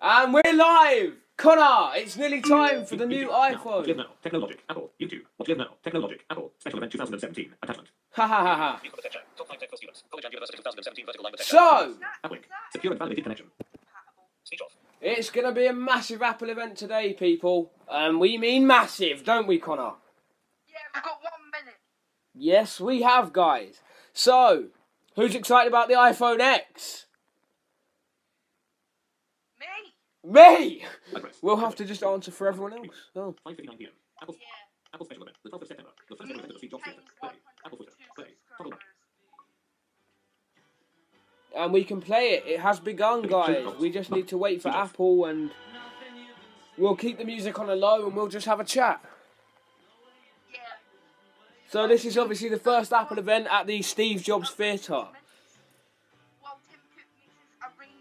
And we're live! Connor, it's nearly time for the new iPhone. Now, Technologic, Apple, YouTube. What's good now? Technologic, Apple, Special Event 2017, Attachment. Ha ha ha ha. Top 5 technical students. College and University 2017 vertical line with So, Uplink. Secure and validated connection. Speech off. it's going to be a massive Apple event today, people. We mean massive, don't we, Connor? Yeah, we've got 1 minute. Yes, we have, guys. So, who's excited about the iPhone X? Me! We'll have to just answer for everyone else. Oh. 5:59 p.m. Apple Special Event, the 12th of September. The first ever event of Steve Jobs Theatre. Play. Apple Twitter. Play. Toggle back. And we can play it. It has begun, guys. We just need to wait for Apple, and we'll keep the music on a low, and we'll just have a chat. Yeah. So this is obviously the first Apple event at the Steve Jobs Theatre. Well, Tim Cook uses arrangements.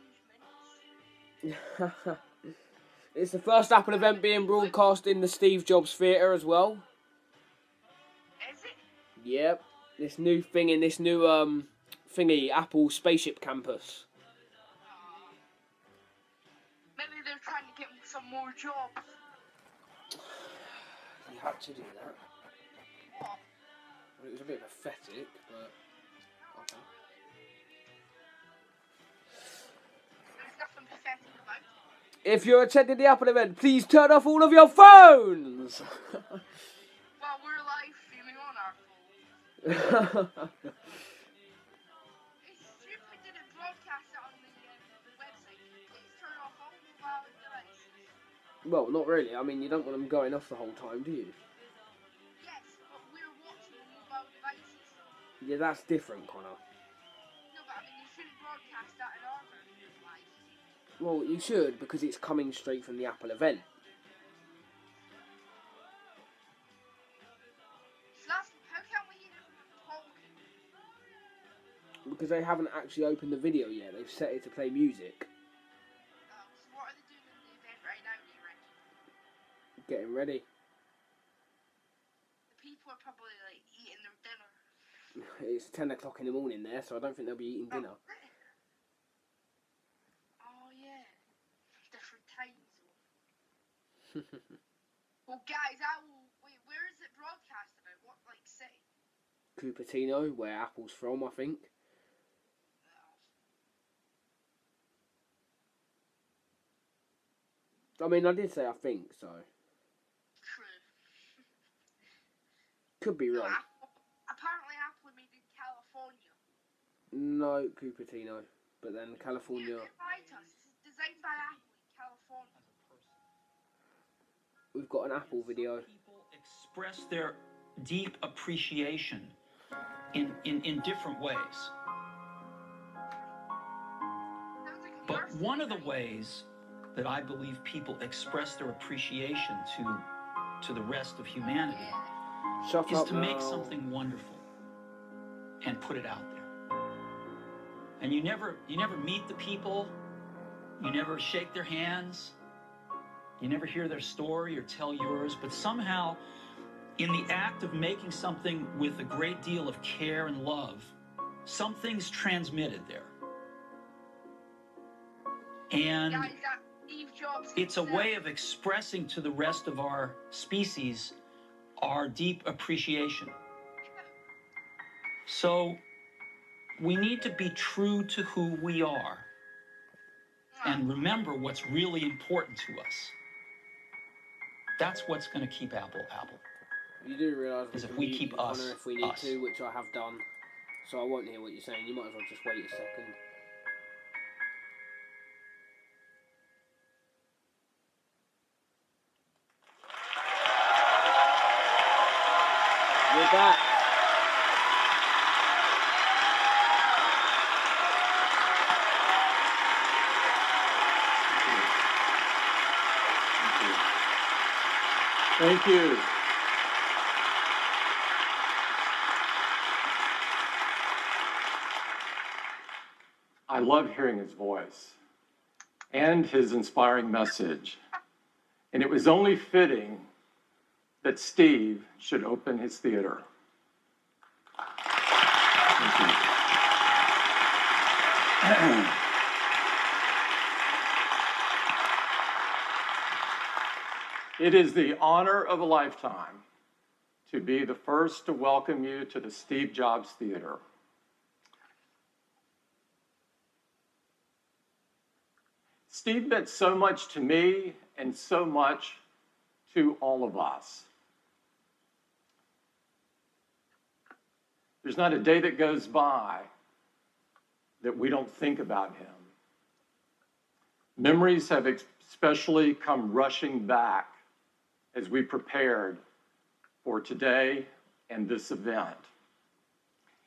It's the first Apple event being broadcast in the Steve Jobs Theatre as well. Is it? Yep. This new thing in this new thingy, Apple Spaceship Campus. Maybe they're trying to get some more jobs. You had to do that. What? Well, it was a bit pathetic, but okay. There's nothing pathetic about it. If you're attending the Apple event, please turn off all of your phones! Well, we're live streaming on our phones. It's stupid that it broadcast it on the website. Please turn off all mobile devices. Well, not really. I mean, you don't want them going off the whole time, do you? Yes, but we're watching on mobile devices. Yeah, that's different, Connor. No, but I mean, you shouldn't broadcast that in our version of live. Well, you should, because it's coming straight from the Apple event. So that's, how can we hear them talking? Because they haven't actually opened the video yet. They've set it to play music. So what are they doing in the event right now, do you reckon? Getting ready. The people are probably like eating their dinner. It's 10 o'clock in the morning there, so I don't think they'll be eating dinner. Oh yeah, different time zone. Well, guys, wait. Where is it broadcasted at? What city? Cupertino, where Apple's from, I think. I mean, I did say I think, so. True. Could be wrong. Apparently, Apple made in California. No, Cupertino. But then California. This is designed by Apple in California. We've got an Apple video. People express their deep appreciation in different ways. Sounds like a But nurse. one of the ways that I believe people express their appreciation to the rest of humanity Shut is up to now. make something wonderful and put it out there. And you never meet the people, you never shake their hands, you never hear their story or tell yours, but somehow in the act of making something with a great deal of care and love, something's transmitted there. And Guys, that Steve Jobs. it's a way of expressing to the rest of our species our deep appreciation. So we need to be true to who we are and remember what's really important to us. That's what's going to keep Apple Apple. You do realise Is we if can we mute keep you, Connor, us, if we need us. to, which I have done. So I won't hear what you're saying. You might as well just wait a second. We're back. Thank you. I love hearing his voice and his inspiring message. And it was only fitting that Steve should open his theater. Thank you. It is the honor of a lifetime to be the first to welcome you to the Steve Jobs Theater. Steve meant so much to me and so much to all of us. There's not a day that goes by that we don't think about him. Memories have especially come rushing back as we prepared for today and this event.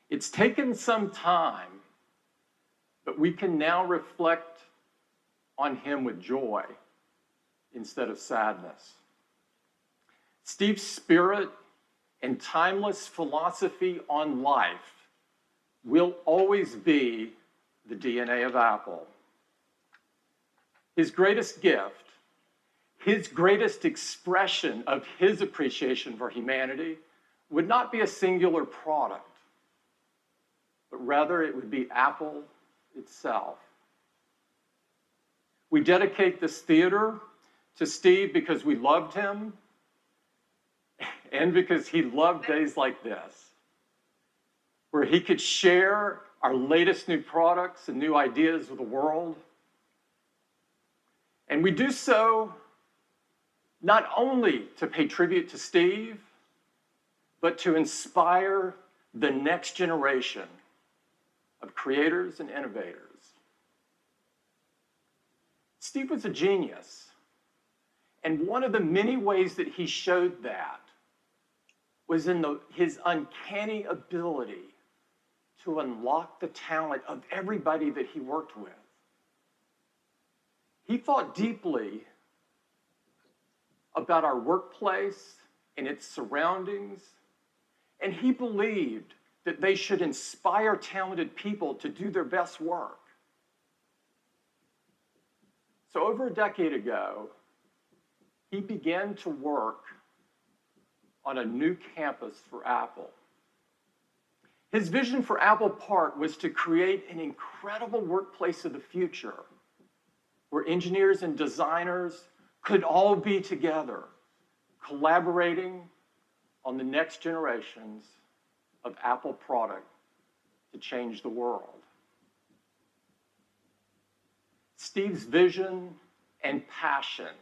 It's taken some time, but we can now reflect on him with joy instead of sadness. Steve's spirit and timeless philosophy on life will always be the DNA of Apple. His greatest gift, his greatest expression of his appreciation for humanity would not be a singular product, but rather it would be Apple itself. We dedicate this theater to Steve because we loved him and because he loved days like this, where he could share our latest new products and new ideas with the world. And we do so not only to pay tribute to Steve, but to inspire the next generation of creators and innovators. Steve was a genius, and one of the many ways that he showed that was in his uncanny ability to unlock the talent of everybody that he worked with. He thought deeply about our workplace and its surroundings, and he believed that they should inspire talented people to do their best work. So over a decade ago, he began to work on a new campus for Apple. His vision for Apple Park was to create an incredible workplace of the future where engineers and designers could all be together, collaborating on the next generations of Apple product to change the world. Steve's vision and passion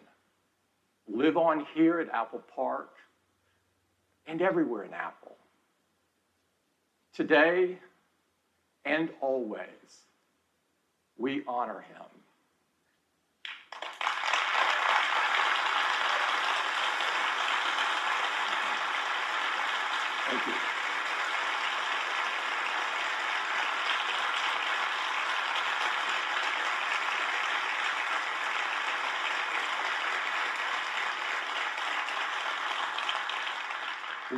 live on here at Apple Park and everywhere in Apple. Today and always, we honor him. Thank you.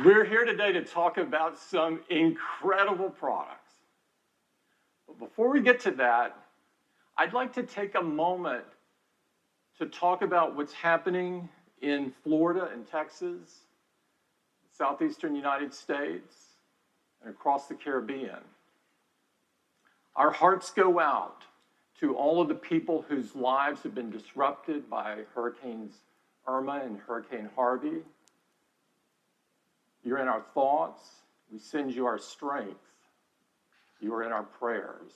We're here today to talk about some incredible products. But before we get to that, I'd like to take a moment to talk about what's happening in Florida and Texas, southeastern United States, and across the Caribbean. Our hearts go out to all of the people whose lives have been disrupted by Hurricanes Irma and Hurricane Harvey. You're in our thoughts. We send you our strength. You are in our prayers.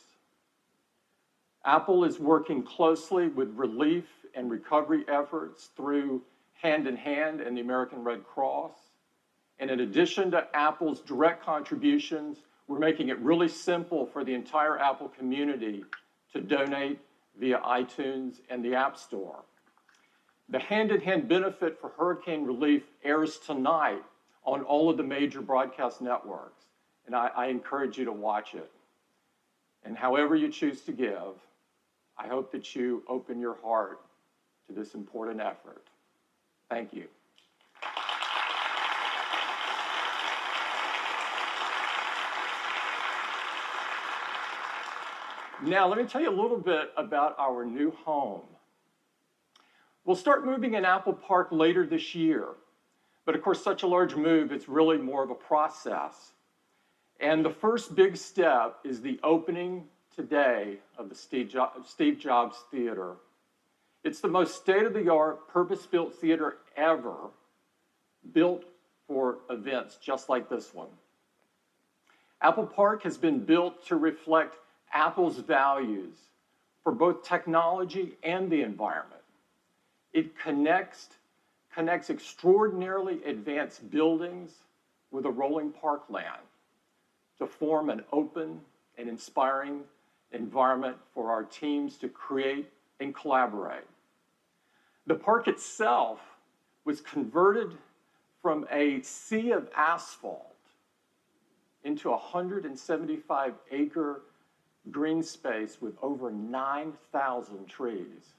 Apple is working closely with relief and recovery efforts through Hand in Hand and the American Red Cross. And in addition to Apple's direct contributions, we're making it really simple for the entire Apple community to donate via iTunes and the App Store. The Hand in Hand benefit for hurricane relief airs tonight on all of the major broadcast networks, and I encourage you to watch it. And however you choose to give, I hope that you open your heart to this important effort. Thank you. Now, let me tell you a little bit about our new home. We'll start moving in Apple Park later this year. But of course, such a large move, it's really more of a process. And the first big step is the opening today of the Steve Jobs Theater. It's the most state-of-the-art, purpose-built theater ever, built for events just like this one. Apple Park has been built to reflect Apple's values for both technology and the environment. It connects extraordinarily advanced buildings with a rolling parkland to form an open and inspiring environment for our teams to create and collaborate. The park itself was converted from a sea of asphalt into a 175-acre green space with over 9,000 trees.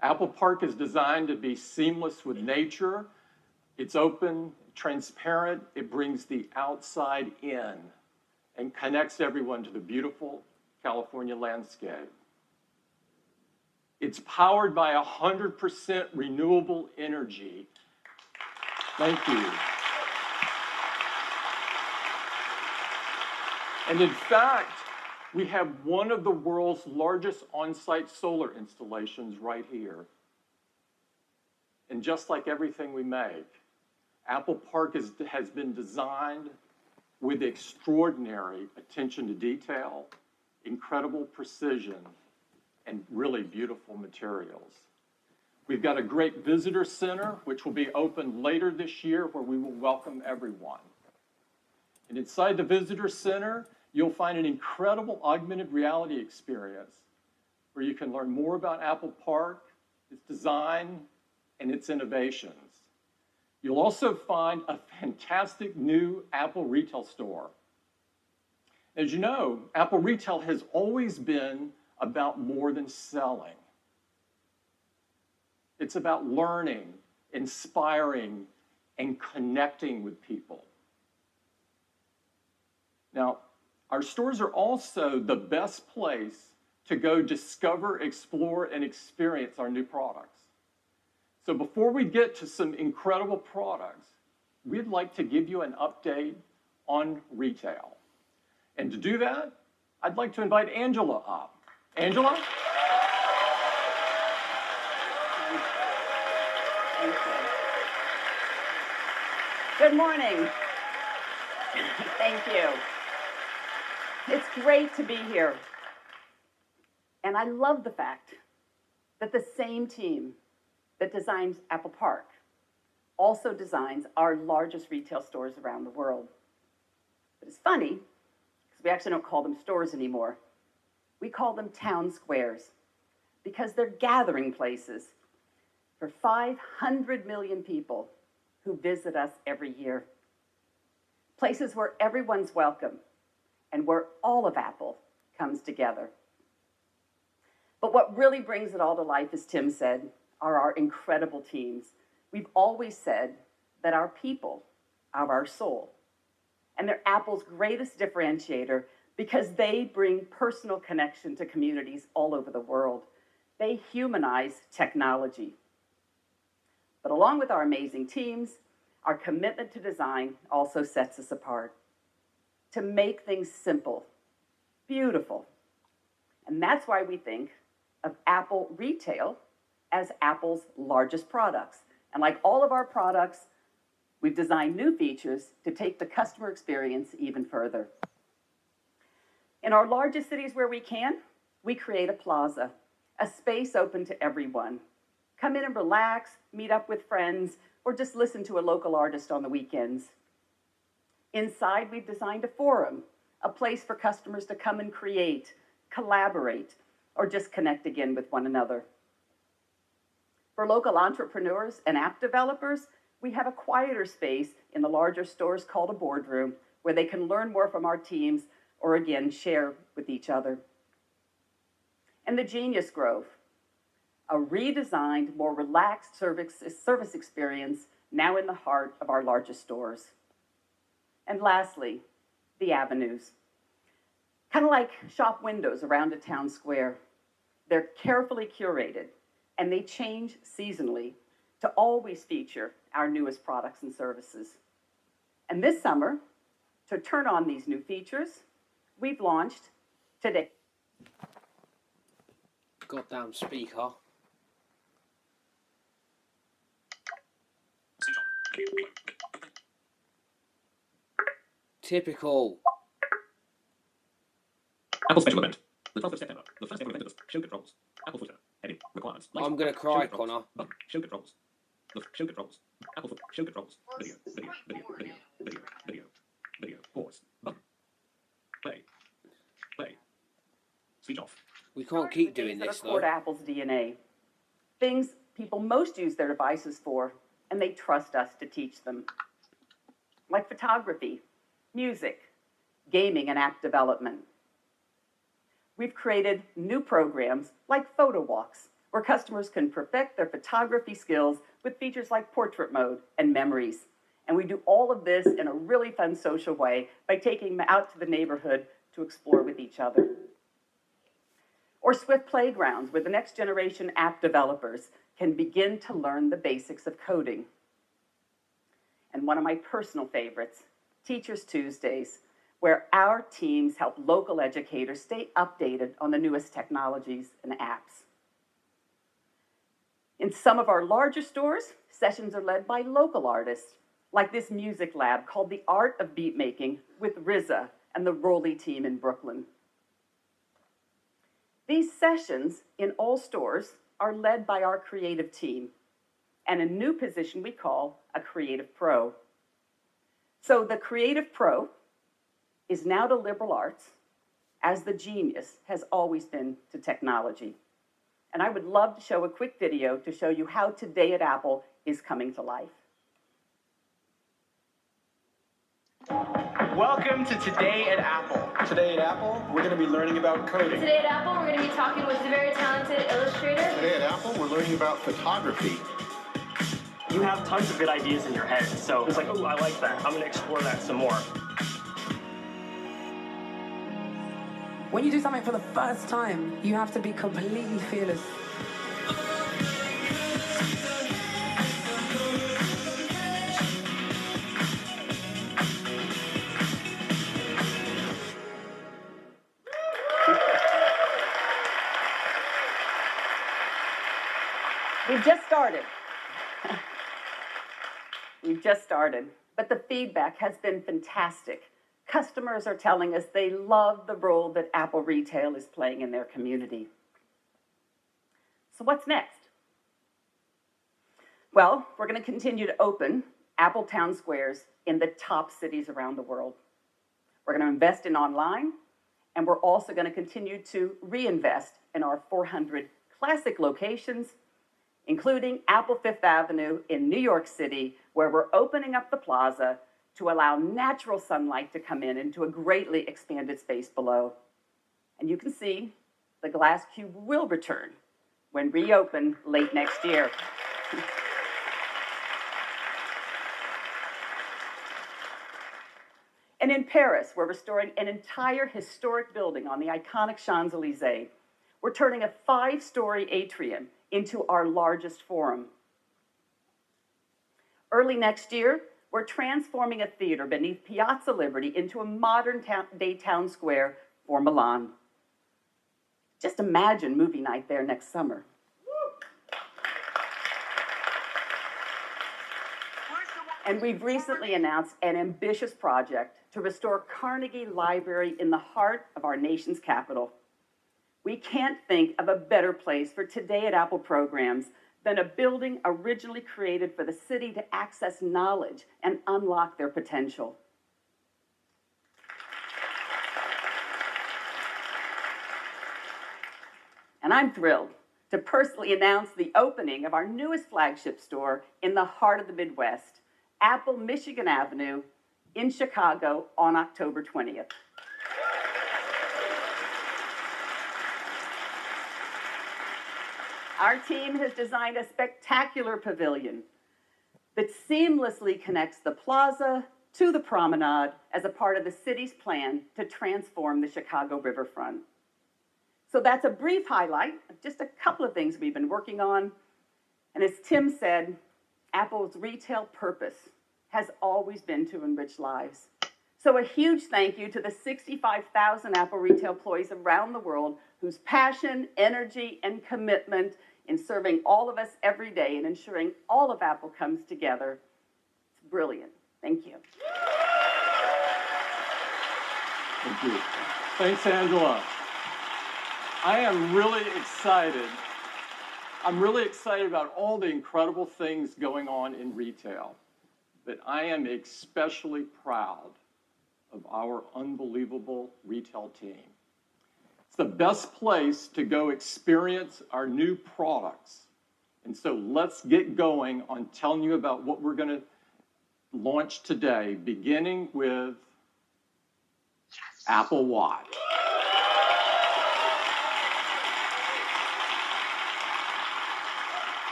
Apple Park is designed to be seamless with nature. It's open, transparent. It brings the outside in and connects everyone to the beautiful California landscape. It's powered by 100% renewable energy. Thank you. And in fact, we have one of the world's largest on-site solar installations right here. And just like everything we make, Apple Park has been designed with extraordinary attention to detail, incredible precision, and really beautiful materials. We've got a great visitor center, which will be open later this year, where we will welcome everyone. And inside the visitor center, you'll find an incredible augmented reality experience where you can learn more about Apple Park, its design, and its innovations. You'll also find a fantastic new Apple retail store. As you know, Apple Retail has always been about more than selling. It's about learning, inspiring, and connecting with people. Now, our stores are also the best place to go discover, explore, and experience our new products. So before we get to some incredible products, we'd like to give you an update on retail. And to do that, I'd like to invite Angela up. Angela? Thank you. Good morning. Thank you. It's great to be here. And I love the fact that the same team that designs Apple Park also designs our largest retail stores around the world. But it's funny, because we actually don't call them stores anymore. We call them town squares, because they're gathering places for 500 million people who visit us every year. Places where everyone's welcome and where all of Apple comes together. But what really brings it all to life, as Tim said, are our incredible teams. We've always said that our people are our soul, and they're Apple's greatest differentiator because they bring personal connection to communities all over the world. They humanize technology. But along with our amazing teams, our commitment to design also sets us apart. To make things simple, beautiful. And that's why we think of Apple Retail as Apple's largest products. And like all of our products, we've designed new features to take the customer experience even further. In our largest cities where we can, we create a plaza, a space open to everyone. Come in and relax, meet up with friends, or just listen to a local artist on the weekends. Inside, we've designed a forum, a place for customers to come and create, collaborate, or just connect again with one another. For local entrepreneurs and app developers, we have a quieter space in the larger stores called a boardroom, where they can learn more from our teams or again share with each other. And the Genius Grove, a redesigned, more relaxed service experience now in the heart of our largest stores. And lastly, the avenues. Kind of like shop windows around a town square. They're carefully curated, and they change seasonally to always feature our newest products and services. And this summer, to turn on these new features, we've launched today. Goddamn speaker. Typical. Apple special event. The 12th of September. The first ever event of show controls. Apple footer. Heading. Requires. I'm gonna cry, Connor. Show controls. The show controls. Apple footer. Show controls. Well, Video. it's Video. quite Video. boring. Video. Video. Video. Video. Pause. Button. Play. Play. Switch off. We can't keep doing this, that are core to though. Apple's DNA. Things people most use their devices for, and they trust us to teach them. Like photography, music, gaming, and app development. We've created new programs like Photo Walks, where customers can perfect their photography skills with features like portrait mode and memories. And we do all of this in a really fun social way by taking them out to the neighborhood to explore with each other. Or Swift Playgrounds, where the next generation app developers can begin to learn the basics of coding. And one of my personal favorites, Teachers Tuesdays, where our teams help local educators stay updated on the newest technologies and apps. In some of our larger stores, sessions are led by local artists, like this music lab called The Art of Beatmaking with RZA and the Rolly team in Brooklyn. These sessions in all stores are led by our creative team and a new position we call a Creative Pro. So the Creative Pro is now to liberal arts as the genius has always been to technology. And I would love to show a quick video to show you how Today at Apple is coming to life. Welcome to Today at Apple. Today at Apple, we're going to be learning about coding. Today at Apple, we're going to be talking with a very talented illustrator. Today at Apple, we're learning about photography. You have tons of good ideas in your head, so it's like, oh, I like that. I'm going to explore that some more. When you do something for the first time, you have to be completely fearless. We've just started. We've just started, but the feedback has been fantastic. Customers are telling us they love the role that Apple Retail is playing in their community. So what's next? Well, we're going to continue to open Apple Town Squares in the top cities around the world. We're going to invest in online, and we're also going to continue to reinvest in our 400 classic locations, including Apple Fifth Avenue in New York City, where we're opening up the plaza to allow natural sunlight to come in into a greatly expanded space below. And you can see the glass cube will return when reopened late next year. And in Paris, we're restoring an entire historic building on the iconic Champs-Élysées. We're turning a 5-story atrium into our largest forum. Early next year, we're transforming a theater beneath Piazza Liberty into a modern-day town square for Milan. Just imagine movie night there next summer. And we've recently announced an ambitious project to restore Carnegie Library in the heart of our nation's capital. We can't think of a better place for Today at Apple programs than a building originally created for the city to access knowledge and unlock their potential. And I'm thrilled to personally announce the opening of our newest flagship store in the heart of the Midwest, Apple Michigan Avenue in Chicago on October 20th. Our team has designed a spectacular pavilion that seamlessly connects the plaza to the promenade as a part of the city's plan to transform the Chicago riverfront. So that's a brief highlight of just a couple of things we've been working on. And as Tim said, Apple's retail purpose has always been to enrich lives. So a huge thank you to the 65,000 Apple retail employees around the world whose passion, energy, and commitment in serving all of us every day and ensuring all of Apple comes together. It's brilliant. Thank you. Thank you. Thanks, Angela. I am really excited. I'm really excited about all the incredible things going on in retail, but I am especially proud of our unbelievable retail team. It's the best place to go experience our new products. And so let's get going on telling you about what we're going to launch today, beginning with Apple Watch.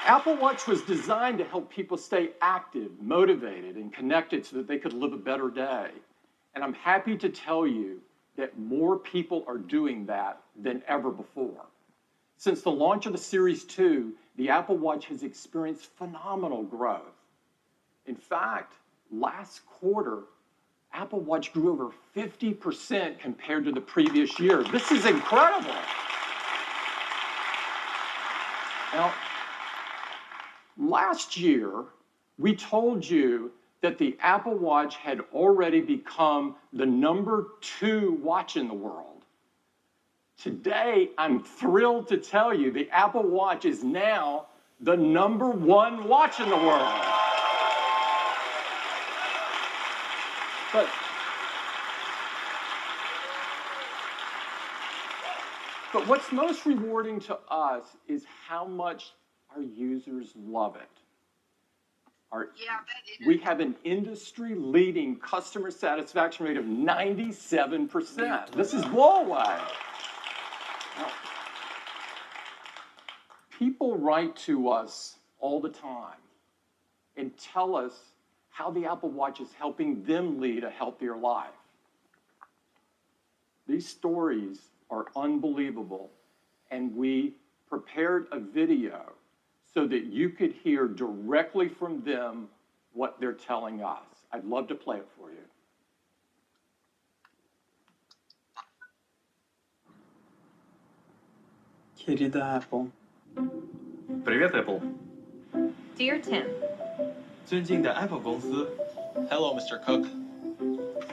Apple Watch was designed to help people stay active, motivated, and connected so that they could live a better day. And I'm happy to tell you that more people are doing that than ever before. Since the launch of the Series 2, the Apple Watch has experienced phenomenal growth. In fact, last quarter, Apple Watch grew over 50% compared to the previous year. This is incredible. Now, last year, we told you that the Apple Watch had already become the #2 watch in the world. Today, I'm thrilled to tell you the Apple Watch is now the #1 watch in the world. But what's most rewarding to us is how much our users love it. We have an industry-leading customer satisfaction rate of 97%. This is blow away. Now, people write to us all the time and tell us how the Apple Watch is helping them lead a healthier life. These stories are unbelievable, and we prepared a video so that you could hear directly from them what they're telling us. I'd love to play it for you. Querida Apple. Привет, Apple. Dear Tim. 尊敬的 Apple 公司。Hello, Mr. Cook.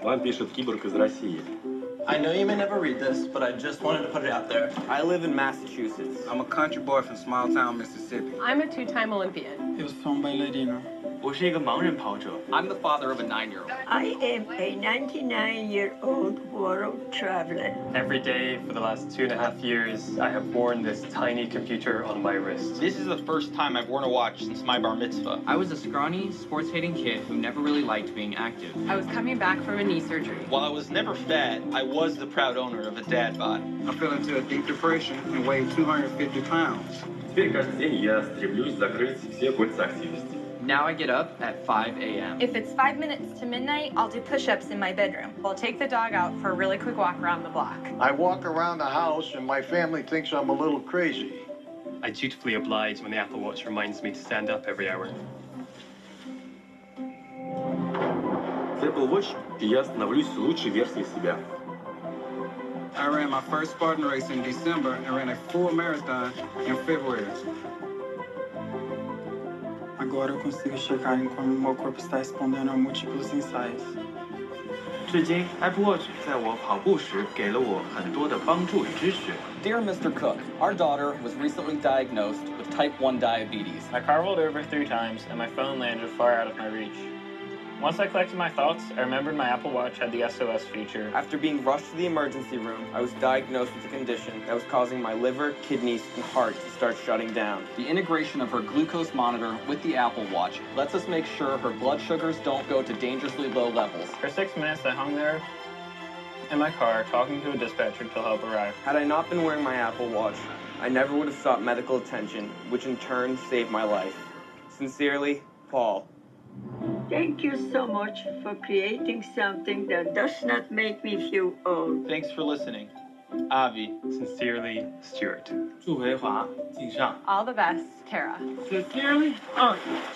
Вам пишет киборг из России. I know you may never read this, but I just wanted to put it out there. I live in Massachusetts. I'm a country boy from small town Mississippi. I'm a two-time Olympian. Eu sou bailarino. 我是一个盲人跑者。I'm the father of a 9-year-old. I am a 99-year-old world traveler. Every day for the last 2.5 years, I have worn this tiny computer on my wrist. This is the first time I've worn a watch since my bar mitzvah. I was a scrawny, sports-hating kid who never really liked being active. I was coming back from a knee surgery. While I was never fat, I was the proud owner of a dad bod. I fell into a deep depression and weighed 250 pounds. Теперь каждый день я стремлюсь закрыть все кольца активности. Now I get up at 5 a.m. If it's 5 minutes to midnight, I'll do push-ups in my bedroom. I'll take the dog out for a really quick walk around the block. I walk around the house and my family thinks I'm a little crazy. I dutifully oblige when the Apple Watch reminds me to stand up every hour. С Apple Watch я становлюсь лучшей версией себя. I ran my first Spartan race in December and ran a full marathon in February. Agora eu consigo checar em como meu corpo está respondendo a múltiplos ensaios. 至今 Apple Watch 在我跑步时给了我很多的帮助与支持。 Dear Mr. Cook, our daughter was recently diagnosed with type 1 diabetes. My car rolled over 3 times and my phone landed far out of my reach. Once I collected my thoughts, I remembered my Apple Watch had the SOS feature. After being rushed to the emergency room, I was diagnosed with a condition that was causing my liver, kidneys, and heart to start shutting down. The integration of her glucose monitor with the Apple Watch lets us make sure her blood sugars don't go to dangerously low levels. For 6 minutes, I hung there in my car, talking to a dispatcher till help arrived. Had I not been wearing my Apple Watch, I never would have sought medical attention, which in turn saved my life. Sincerely, Paul. Thank you so much for creating something that does not make me feel old. Thanks for listening. Avi. Sincerely, Stuart. 祝培华敬上。 All the best, Tara. Sincerely,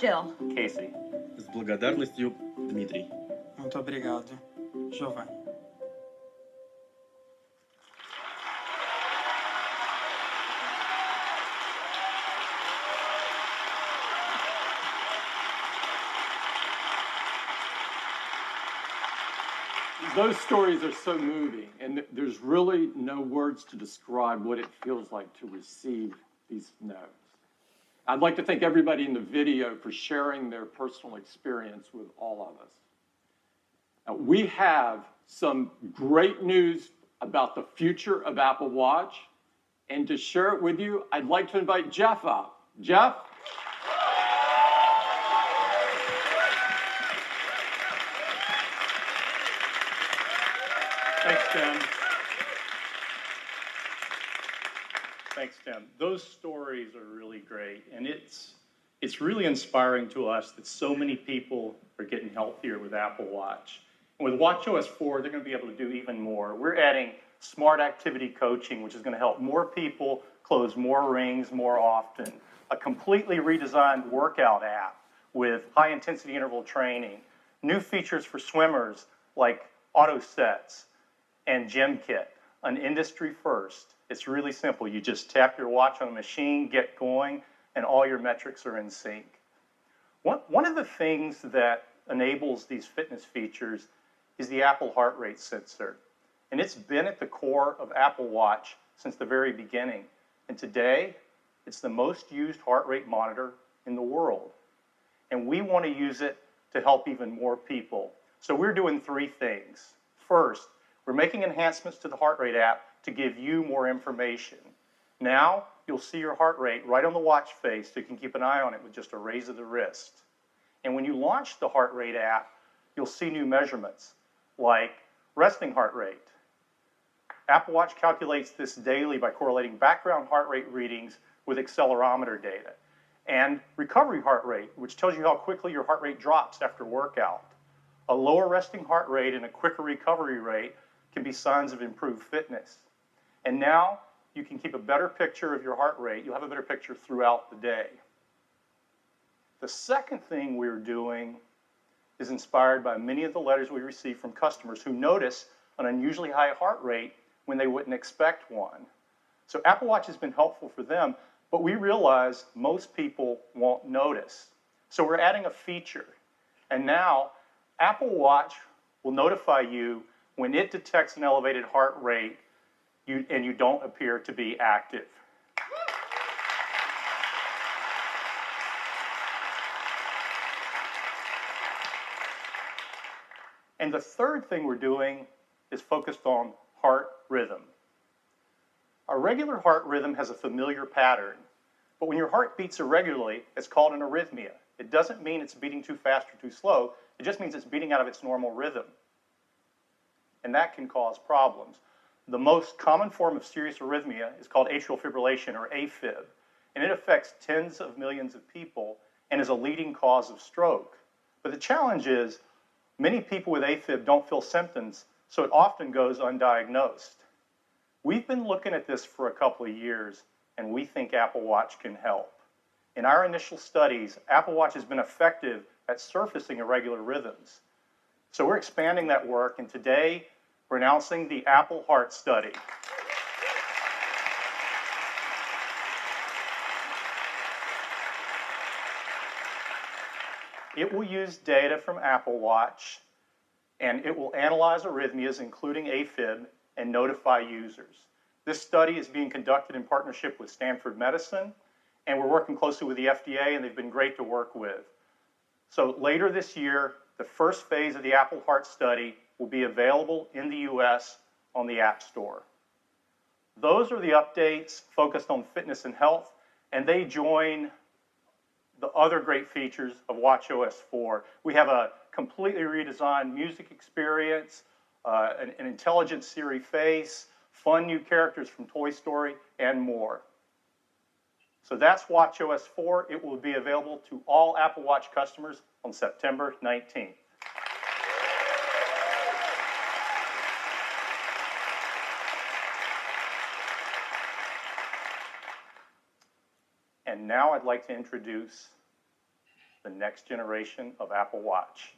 Jill. Casey. С благодарностью, Дмитрий. Muito obrigado, Giovanni. those stories are so moving, and there's really no words to describe what it feels like to receive these notes. I'd like to thank everybody in the video for sharing their personal experience with all of us. Now, we have some great news about the future of Apple Watch, and to share it with you, I'd like to invite Jeff up. Jeff? Thanks, Tim. Thanks, Tim. Those stories are really great, and it's really inspiring to us that so many people are getting healthier with Apple Watch. And with watchOS 4, they're going to be able to do even more. We're adding smart activity coaching, which is going to help more people close more rings more often. A completely redesigned workout app with high-intensity interval training. New features for swimmers like auto sets and Gym Kit, an industry first. It's really simple. You just tap your watch on a machine, get going, and all your metrics are in sync. One of the things that enables these fitness features is the Apple heart rate sensor. And it's been at the core of Apple Watch since the very beginning. And today, it's the most used heart rate monitor in the world. And we want to use it to help even more people. So we're doing three things. First, we're making enhancements to the heart rate app to give you more information. Now, you'll see your heart rate right on the watch face, so you can keep an eye on it with just a raise of the wrist. And when you launch the heart rate app, you'll see new measurements, like resting heart rate. Apple Watch calculates this daily by correlating background heart rate readings with accelerometer data. And recovery heart rate, which tells you how quickly your heart rate drops after workout. A lower resting heart rate and a quicker recovery rate can be signs of improved fitness. And now you can keep a better picture of your heart rate. You'll have a better picture throughout the day. The second thing we're doing is inspired by many of the letters we receive from customers who notice an unusually high heart rate when they wouldn't expect one. So Apple Watch has been helpful for them, but we realize most people won't notice. So we're adding a feature. And now Apple Watch will notify you when it detects an elevated heart rate and you don't appear to be active. And the third thing we're doing is focused on heart rhythm. Our regular heart rhythm has a familiar pattern, but when your heart beats irregularly, it's called an arrhythmia. It doesn't mean it's beating too fast or too slow. It just means it's beating out of its normal rhythm. And that can cause problems. The most common form of serious arrhythmia is called atrial fibrillation, or AFib, and it affects tens of millions of people and is a leading cause of stroke. But the challenge is many people with AFib don't feel symptoms, so it often goes undiagnosed. We've been looking at this for a couple of years, and we think Apple Watch can help. In our initial studies, Apple Watch has been effective at surfacing irregular rhythms. So we're expanding that work, and today we're announcing the Apple Heart Study. It will use data from Apple Watch, and it will analyze arrhythmias, including AFib, and notify users. This study is being conducted in partnership with Stanford Medicine, and we're working closely with the FDA, and they've been great to work with. So later this year, the first phase of the Apple Heart Study will be available in the US on the App Store. Those are the updates focused on fitness and health, and they join the other great features of watchOS 4. We have a completely redesigned music experience, an intelligent Siri face, fun new characters from Toy Story, and more. So that's watchOS 4. It will be available to all Apple Watch customers on September 19th. And now I'd like to introduce the next generation of Apple Watch.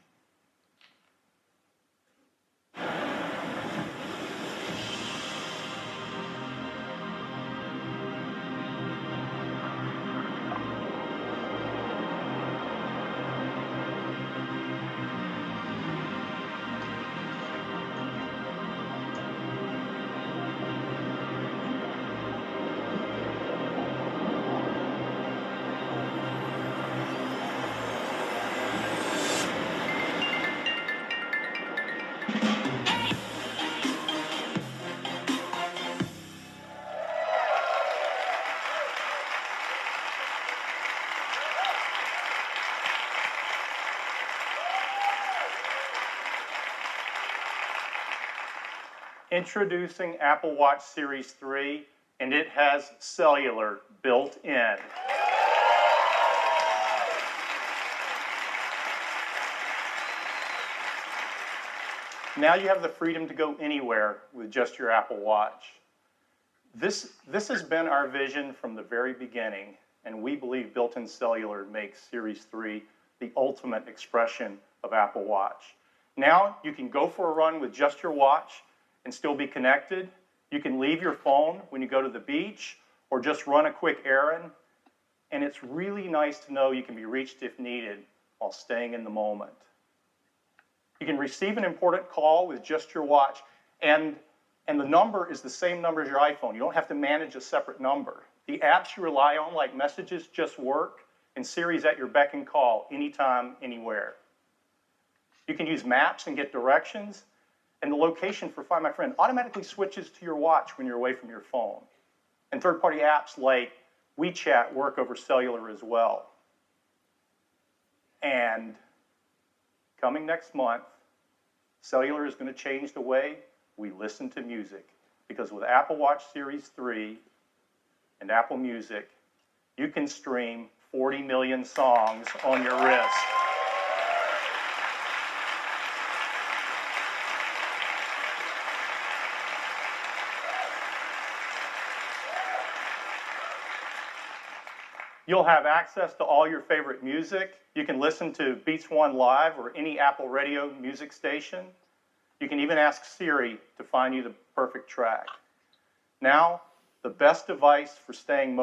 Introducing Apple Watch Series 3, and it has cellular built in. Now you have the freedom to go anywhere with just your Apple Watch. This has been our vision from the very beginning, and we believe built-in cellular makes Series 3 the ultimate expression of Apple Watch. Now you can go for a run with just your watch and still be connected. You can leave your phone when you go to the beach or just run a quick errand. And it's really nice to know you can be reached if needed while staying in the moment. You can receive an important call with just your watch, and the number is the same number as your iPhone. You don't have to manage a separate number. The apps you rely on, like Messages, just work, and Siri's at your beck and call anytime, anywhere. You can use maps and get directions, and the location for Find My Friend automatically switches to your watch when you're away from your phone. And third-party apps like WeChat work over cellular as well. And coming next month, cellular is going to change the way we listen to music. Because with Apple Watch Series 3 and Apple Music, you can stream 40 million songs on your wrist. You'll have access to all your favorite music. You can listen to Beats One Live or any Apple radio music station. You can even ask Siri to find you the perfect track. Now, the best device for staying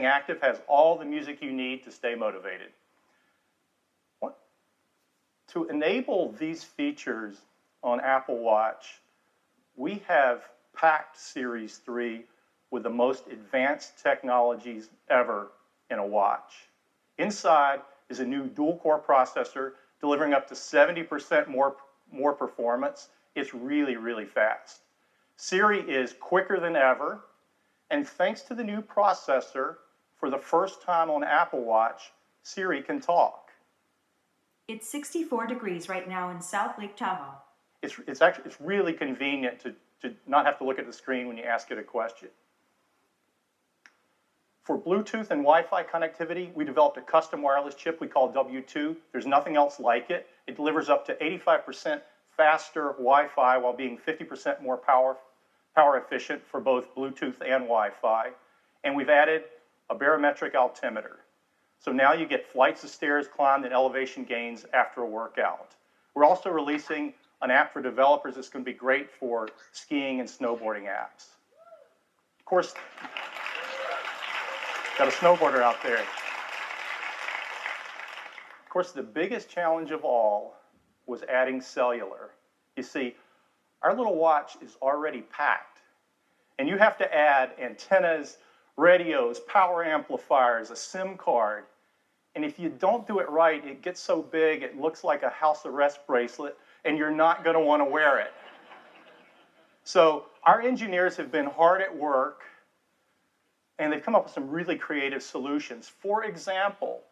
active has all the music you need to stay motivated. To enable these features on Apple Watch, we have packed Series 3 with the most advanced technologies ever in a watch. Inside is a new dual-core processor delivering up to 70% more performance. It's really, really fast. Siri is quicker than ever, and thanks to the new processor, for the first time on Apple Watch, Siri can talk. It's 64 degrees right now in South Lake Tahoe. It's really convenient to not have to look at the screen when you ask it a question. For Bluetooth and Wi-Fi connectivity, we developed a custom wireless chip we call W2. There's nothing else like it. It delivers up to 85% faster Wi-Fi while being 50% more power efficient for both Bluetooth and Wi-Fi. And we've added a barometric altimeter. So now you get flights of stairs climbed and elevation gains after a workout. We're also releasing an app for developers that's going to be great for skiing and snowboarding apps. Of course, got a snowboarder out there. Of course, the biggest challenge of all was adding cellular. You see, our little watch is already packed, and you have to add antennas, radios, power amplifiers, a SIM card. And if you don't do it right, it gets so big it looks like a house arrest bracelet, and you're not going to want to wear it. So our engineers have been hard at work, and they've come up with some really creative solutions. For example,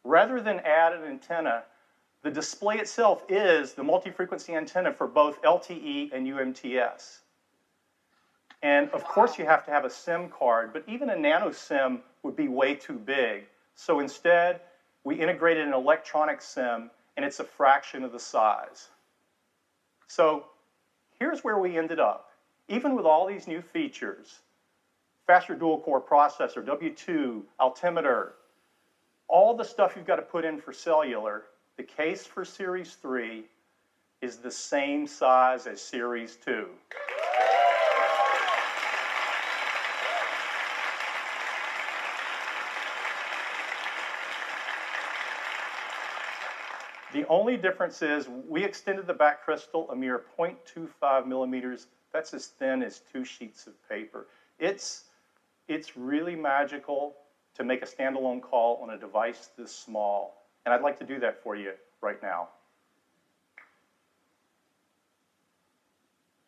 rather than add an antenna, the display itself is the multi-frequency antenna for both LTE and UMTS. And of course you have to have a SIM card, but even a nano SIM would be way too big. So instead, we integrated an electronic SIM, and it's a fraction of the size. So here's where we ended up. Even with all these new features, faster dual-core processor, W2, altimeter, all the stuff you've got to put in for cellular, the case for Series 3 is the same size as Series 2. The only difference is we extended the back crystal a mere 0.25 millimeters. That's as thin as 2 sheets of paper. It's really magical to make a standalone call on a device this small. And I'd like to do that for you right now.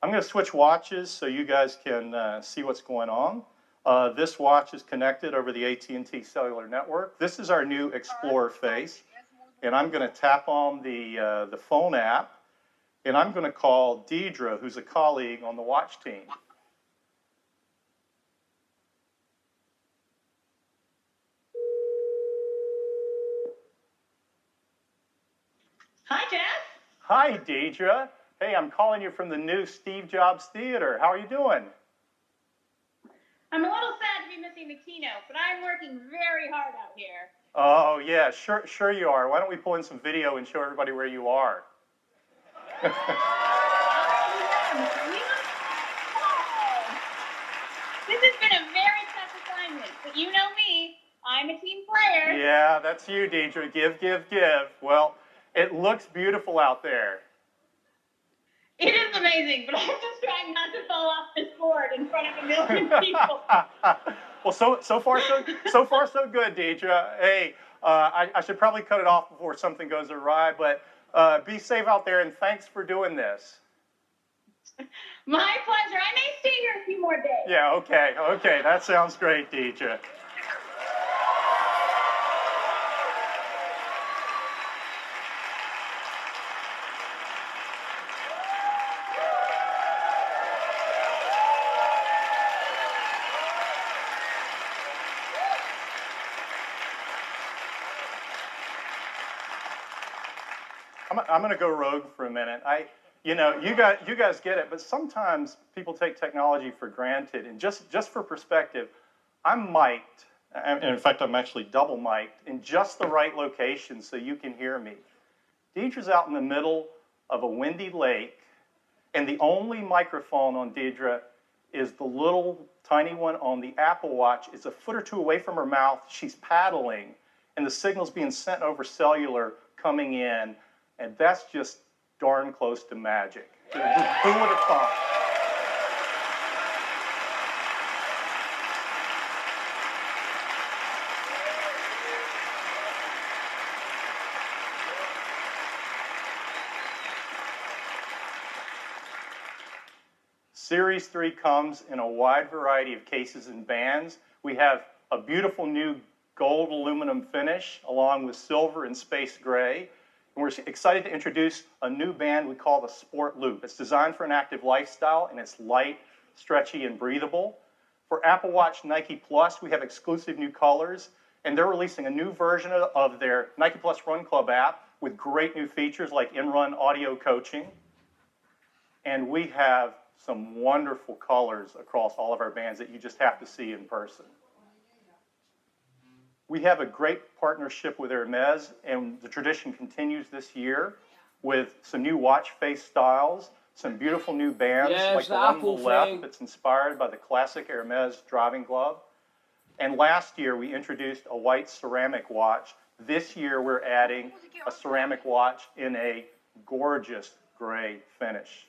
I'm going to switch watches so you guys can see what's going on. This watch is connected over the AT&T cellular network. This is our new Explorer face. And I'm going to tap on the phone app. And I'm going to call Deidre, who's a colleague on the watch team. Hi, Jeff. Hi, Deidre. Hey, I'm calling you from the new Steve Jobs Theater. How are you doing? I'm a little sad to be missing the keynote, but I'm working very hard out here. Oh, yeah, sure you are. Why don't we pull in some video and show everybody where you are? This has been a very tough assignment, but you know me. I'm a team player. Yeah, that's you, Deidre. Give. Well, it looks beautiful out there. It is amazing, but I'm just trying not to fall off this board in front of a million people. Well, so far so good, Deidre. Hey, I should probably cut it off before something goes awry, but be safe out there, and thanks for doing this. My pleasure. I may stay here a few more days. Yeah, okay. That sounds great, Deidre. I'm going to go rogue for a minute. You guys get it, but sometimes people take technology for granted. And just for perspective, I'm mic'd, and in fact, I'm actually double mic'd in just the right location so you can hear me. Deidre's out in the middle of a windy lake, and the only microphone on Deidre is the little tiny one on the Apple Watch. It's a foot or two away from her mouth. She's paddling, and the signal's being sent over cellular coming in. And that's just darn close to magic. Who would have thought? Series 3 comes in a wide variety of cases and bands. We have a beautiful new gold aluminum finish along with silver and space gray. And we're excited to introduce a new band we call the Sport Loop. It's designed for an active lifestyle, and it's light, stretchy, and breathable. For Apple Watch Nike Plus, we have exclusive new colors, and they're releasing a new version of their Nike Plus Run Club app with great new features like in-run audio coaching. And we have some wonderful colors across all of our bands that you just have to see in person. We have a great partnership with Hermes, and the tradition continues this year with some new watch face styles, some beautiful new bands like the one on the left that's inspired by the classic Hermes driving glove. And last year, we introduced a white ceramic watch. This year, we're adding a ceramic watch in a gorgeous gray finish.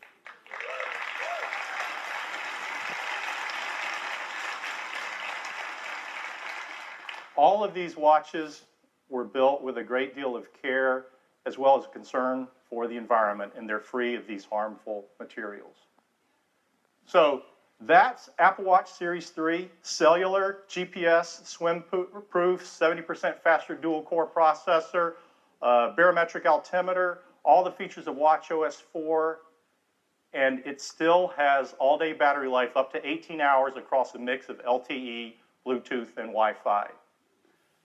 All of these watches were built with a great deal of care as well as concern for the environment, and they're free of these harmful materials. So that's Apple Watch Series 3, cellular, GPS, swim-proof, 70% faster dual-core processor, barometric altimeter, all the features of watchOS 4, and it still has all-day battery life up to 18 hours across a mix of LTE, Bluetooth, and Wi-Fi.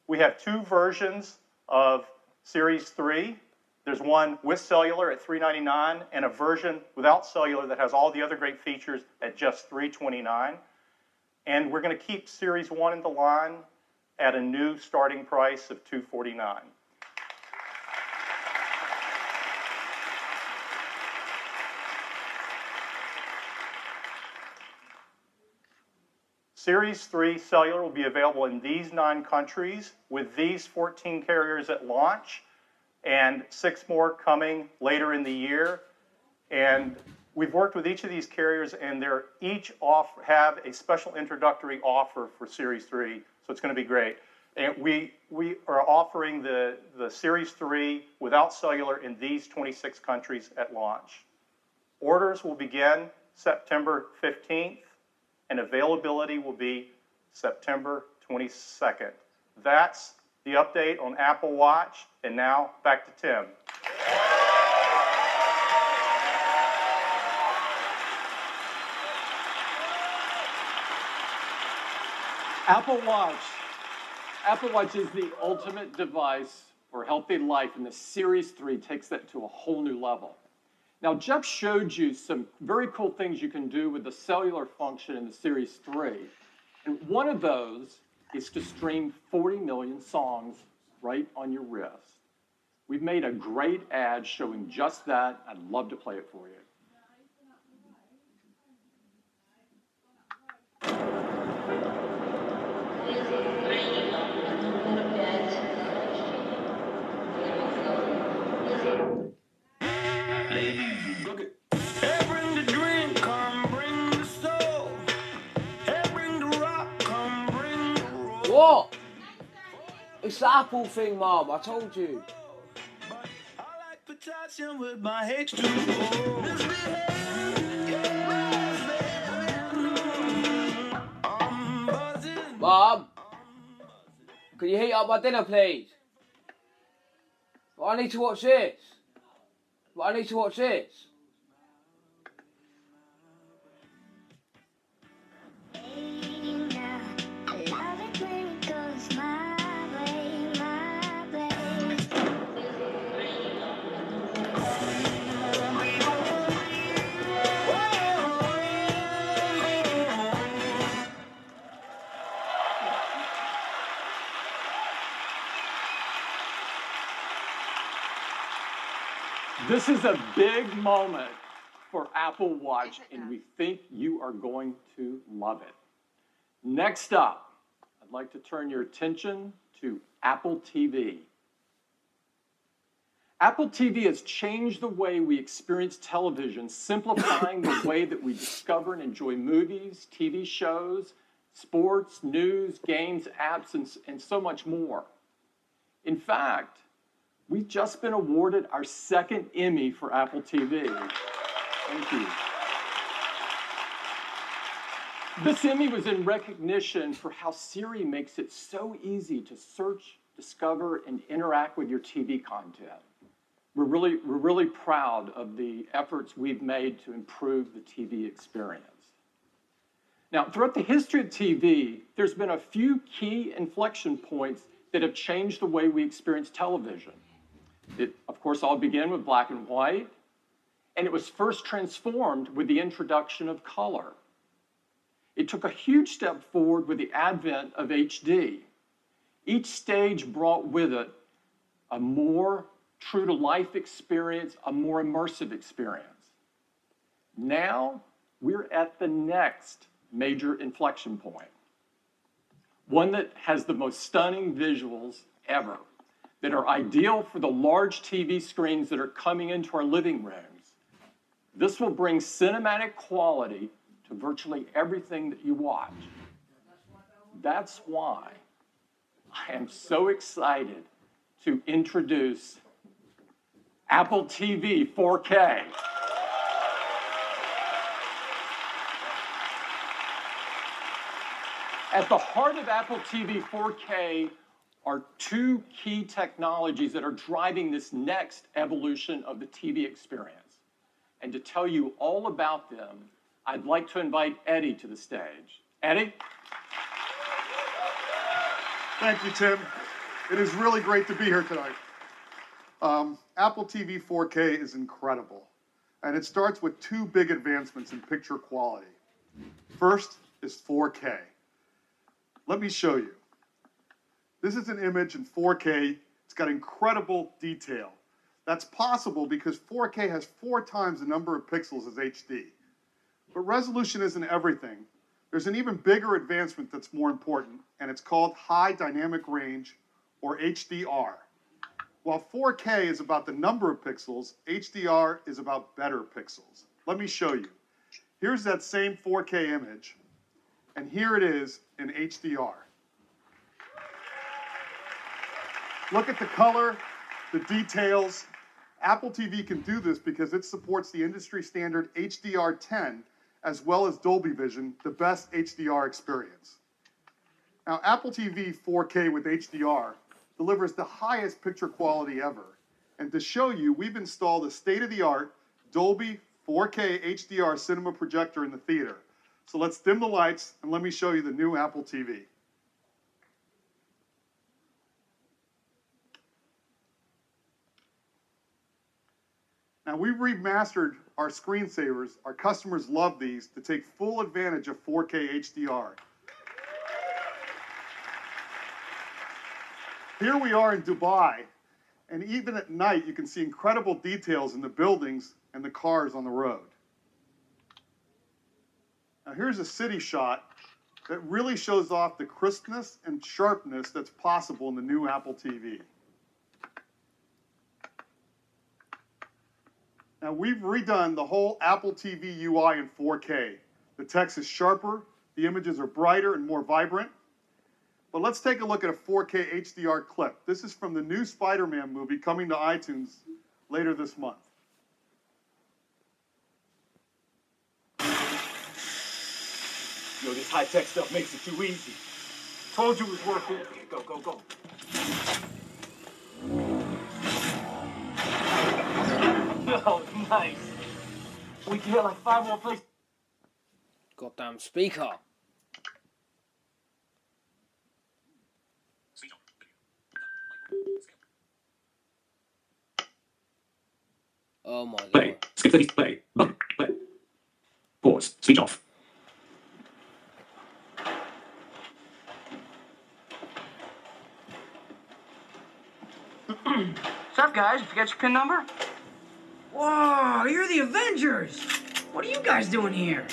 We have two versions of Series 3. There's one with cellular at $399 and a version without cellular that has all the other great features at just $329. And we're going to keep Series 1 in the line at a new starting price of $249. Series 3 cellular will be available in these 9 countries with these 14 carriers at launch and 6 more coming later in the year. And we've worked with each of these carriers, and they're each have a special introductory offer for Series 3, so it's going to be great. And we are offering the Series 3 without cellular in these 26 countries at launch. Orders will begin September 15th. And availability will be September 22nd. That's the update on Apple Watch. And now back to Tim. Apple Watch. Apple Watch is the ultimate device for healthy life, and the Series 3 takes that to a whole new level. Now, Jeff showed you some very cool things you can do with the cellular function in the Series 3. And one of those is to stream 40 million songs right on your wrist. We've made a great ad showing just that. I'd love to play it for you. What? It's the Apple thing, Mom. I told you. With my H2O. Mom, can you heat up my dinner, please? But I need to watch this. This is a big moment for Apple Watch, and we think you are going to love it. Next up, I'd like to turn your attention to Apple TV. Apple TV has changed the way we experience television, simplifying the way that we discover and enjoy movies, TV shows, sports, news, games, apps, and so much more. In fact, we've just been awarded our second Emmy for Apple TV. Thank you. This Emmy was in recognition for how Siri makes it so easy to search, discover, and interact with your TV content. We're really proud of the efforts we've made to improve the TV experience. Now, throughout the history of TV, there's been a few key inflection points that have changed the way we experience television. It, of course, all began with black and white, and it was first transformed with the introduction of color. It took a huge step forward with the advent of HD. Each stage brought with it a more true-to-life experience, a more immersive experience. Now, we're at the next major inflection point, one that has the most stunning visuals ever, that are ideal for the large TV screens that are coming into our living rooms. This will bring cinematic quality to virtually everything that you watch. That's why I am so excited to introduce Apple TV 4K. At the heart of Apple TV 4K are two key technologies that are driving this next evolution of the TV experience. And to tell you all about them, I'd like to invite Eddie to the stage. Eddie? Thank you, Tim. It is really great to be here tonight. Apple TV 4K is incredible, and it starts with two big advancements in picture quality. First is 4K. Let me show you. This is an image in 4K. It's got incredible detail. That's possible because 4K has 4 times the number of pixels as HD. But resolution isn't everything. There's an even bigger advancement that's more important, and it's called High Dynamic Range, or HDR. While 4K is about the number of pixels, HDR is about better pixels. Let me show you. Here's that same 4K image, and here it is in HDR. Look at the color, the details. Apple TV can do this because it supports the industry standard HDR10 as well as Dolby Vision, the best HDR experience. Now, Apple TV 4K with HDR delivers the highest picture quality ever. And to show you, we've installed a state-of-the-art Dolby 4K HDR cinema projector in the theater. So let's dim the lights and let me show you the new Apple TV. Now, we remastered our screensavers. Our customers love these to take full advantage of 4K HDR. Here we are in Dubai, and even at night, you can see incredible details in the buildings and the cars on the road. Now, here's a city shot that really shows off the crispness and sharpness that's possible in the new Apple TV. Now, we've redone the whole Apple TV UI in 4K. The text is sharper, the images are brighter and more vibrant. But let's take a look at a 4K HDR clip. This is from the new Spider-Man movie coming to iTunes later this month. Yo, this high-tech stuff makes it too easy. Told you it was worth it. Go, go, go. Oh, nice. We can hit like 5 more places. Goddamn speaker. Oh my god. Play. Skip 30. Play. Button. Play. Pause. Switch off. What's up, guys? You forget your PIN number? Whoa, you're the Avengers! What are you guys doing here?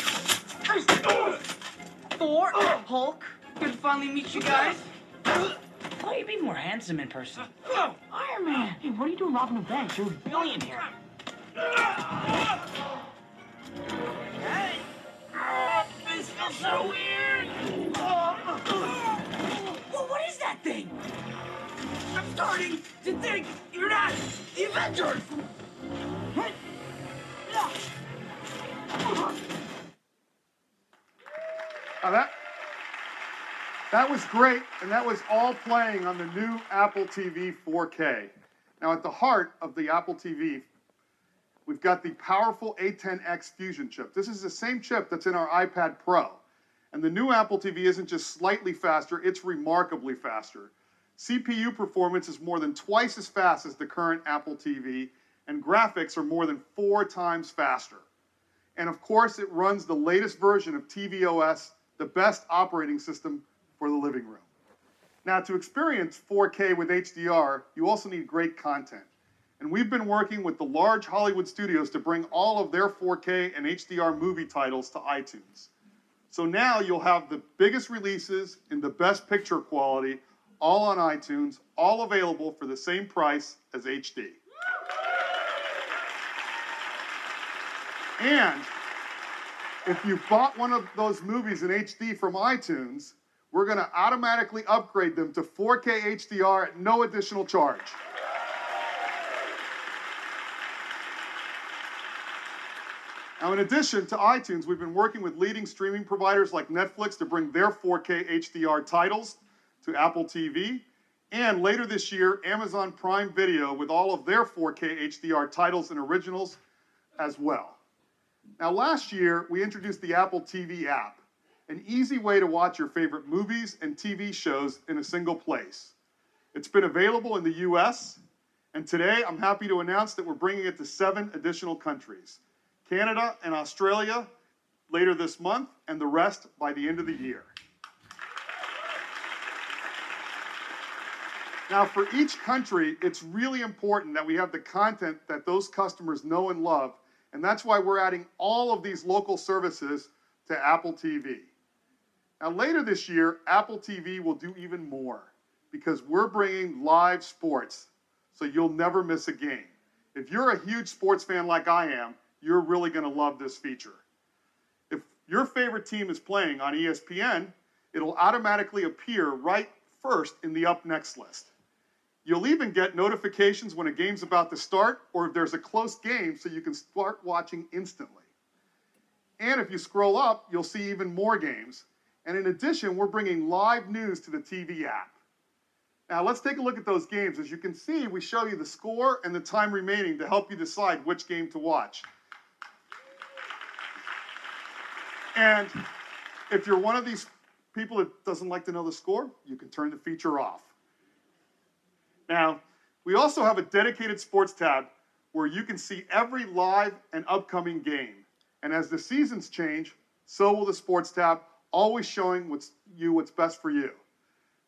Thor, Hulk, good to finally meet you guys. Oh, you'd be more handsome in person. Iron Man! Hey, what are you doing robbing a bank? You're a billionaire. Hey! This feels so weird! Well, what is that thing? I'm starting to think you're not the Avengers! Now that was great, and that was all playing on the new Apple TV 4K. Now, at the heart of the Apple TV, we've got the powerful A10X Fusion chip. This is the same chip that's in our iPad Pro. And the new Apple TV isn't just slightly faster, it's remarkably faster. CPU performance is more than twice as fast as the current Apple TV, and graphics are more than 4 times faster. And of course, it runs the latest version of tvOS, the best operating system for the living room. Now, to experience 4K with HDR, you also need great content. And we've been working with the large Hollywood studios to bring all of their 4K and HDR movie titles to iTunes. So now you'll have the biggest releases in the best picture quality, all on iTunes, all available for the same price as HD. And if you bought one of those movies in HD from iTunes, we're going to automatically upgrade them to 4K HDR at no additional charge. Now, in addition to iTunes, we've been working with leading streaming providers like Netflix to bring their 4K HDR titles to Apple TV. And later this year, Amazon Prime Video with all of their 4K HDR titles and originals as well. Now, last year, we introduced the Apple TV app, an easy way to watch your favorite movies and TV shows in a single place. It's been available in the US, and today I'm happy to announce that we're bringing it to 7 additional countries: Canada and Australia later this month, and the rest by the end of the year. Now, for each country, it's really important that we have the content that those customers know and love, and that's why we're adding all of these local services to Apple TV. Now, later this year, Apple TV will do even more because we're bringing live sports, so you'll never miss a game. If you're a huge sports fan like I am, you're really going to love this feature. If your favorite team is playing on ESPN, it'll automatically appear right first in the Up Next list. You'll even get notifications when a game's about to start or if there's a close game so you can start watching instantly. And if you scroll up, you'll see even more games. And in addition, we're bringing live news to the TV app. Now, let's take a look at those games. As you can see, we show you the score and the time remaining to help you decide which game to watch. And if you're one of these people that doesn't like to know the score, you can turn the feature off. Now, we also have a dedicated sports tab where you can see every live and upcoming game. And as the seasons change, so will the Sports tab, always showing what's best for you.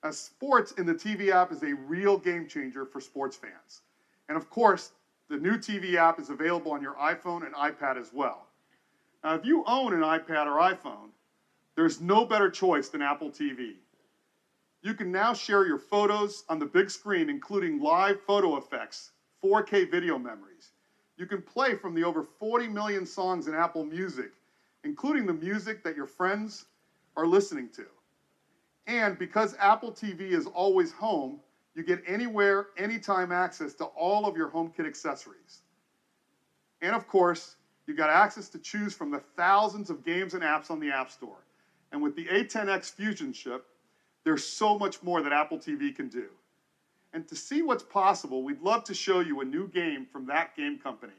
As sports in the TV app is a real game changer for sports fans. And of course, the new TV app is available on your iPhone and iPad as well. Now, if you own an iPad or iPhone, there's no better choice than Apple TV. You can now share your photos on the big screen, including live photo effects, 4K video memories. You can play from the over 40 million songs in Apple Music, including the music that your friends are listening to. And because Apple TV is always home, you get anywhere, anytime access to all of your HomeKit accessories. And of course, you got access to choose from the thousands of games and apps on the App Store. And with the A10X Fusion chip, there's so much more that Apple TV can do. And to see what's possible, we'd love to show you a new game from that game company.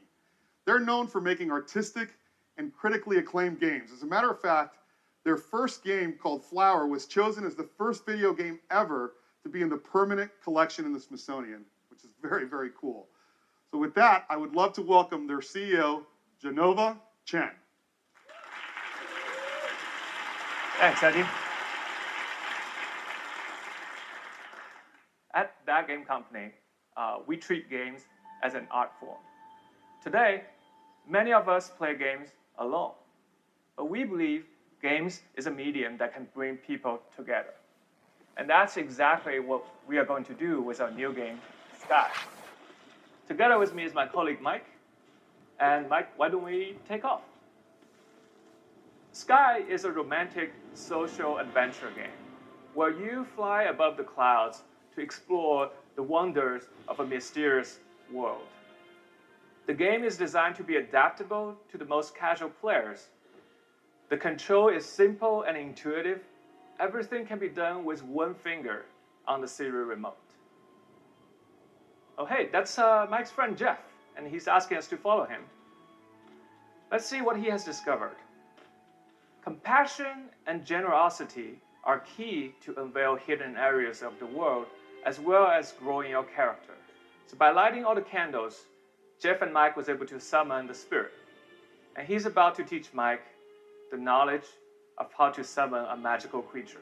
They're known for making artistic and critically acclaimed games. As a matter of fact, their first game, called Flower, was chosen as the first video game ever to be in the permanent collection in the Smithsonian, which is very, very cool. So with that, I would love to welcome their CEO, Genova Chen. Thanks, Eddie. At That Game Company, we treat games as an art form. Today, many of us play games alone, but we believe games is a medium that can bring people together. And that's exactly what we are going to do with our new game, Sky. Together with me is my colleague, Mike. And Mike, why don't we take off? Sky is a romantic social adventure game where you fly above the clouds to explore the wonders of a mysterious world. The game is designed to be adaptable to the most casual players. The control is simple and intuitive. Everything can be done with one finger on the Siri remote. Oh, hey, that's Mike's friend Jeff, and he's asking us to follow him. Let's see what he has discovered. Compassion and generosity are key to unveil hidden areas of the world, as well as growing your character. So by lighting all the candles, Jeff and Mike was able to summon the spirit. And he's about to teach Mike the knowledge of how to summon a magical creature.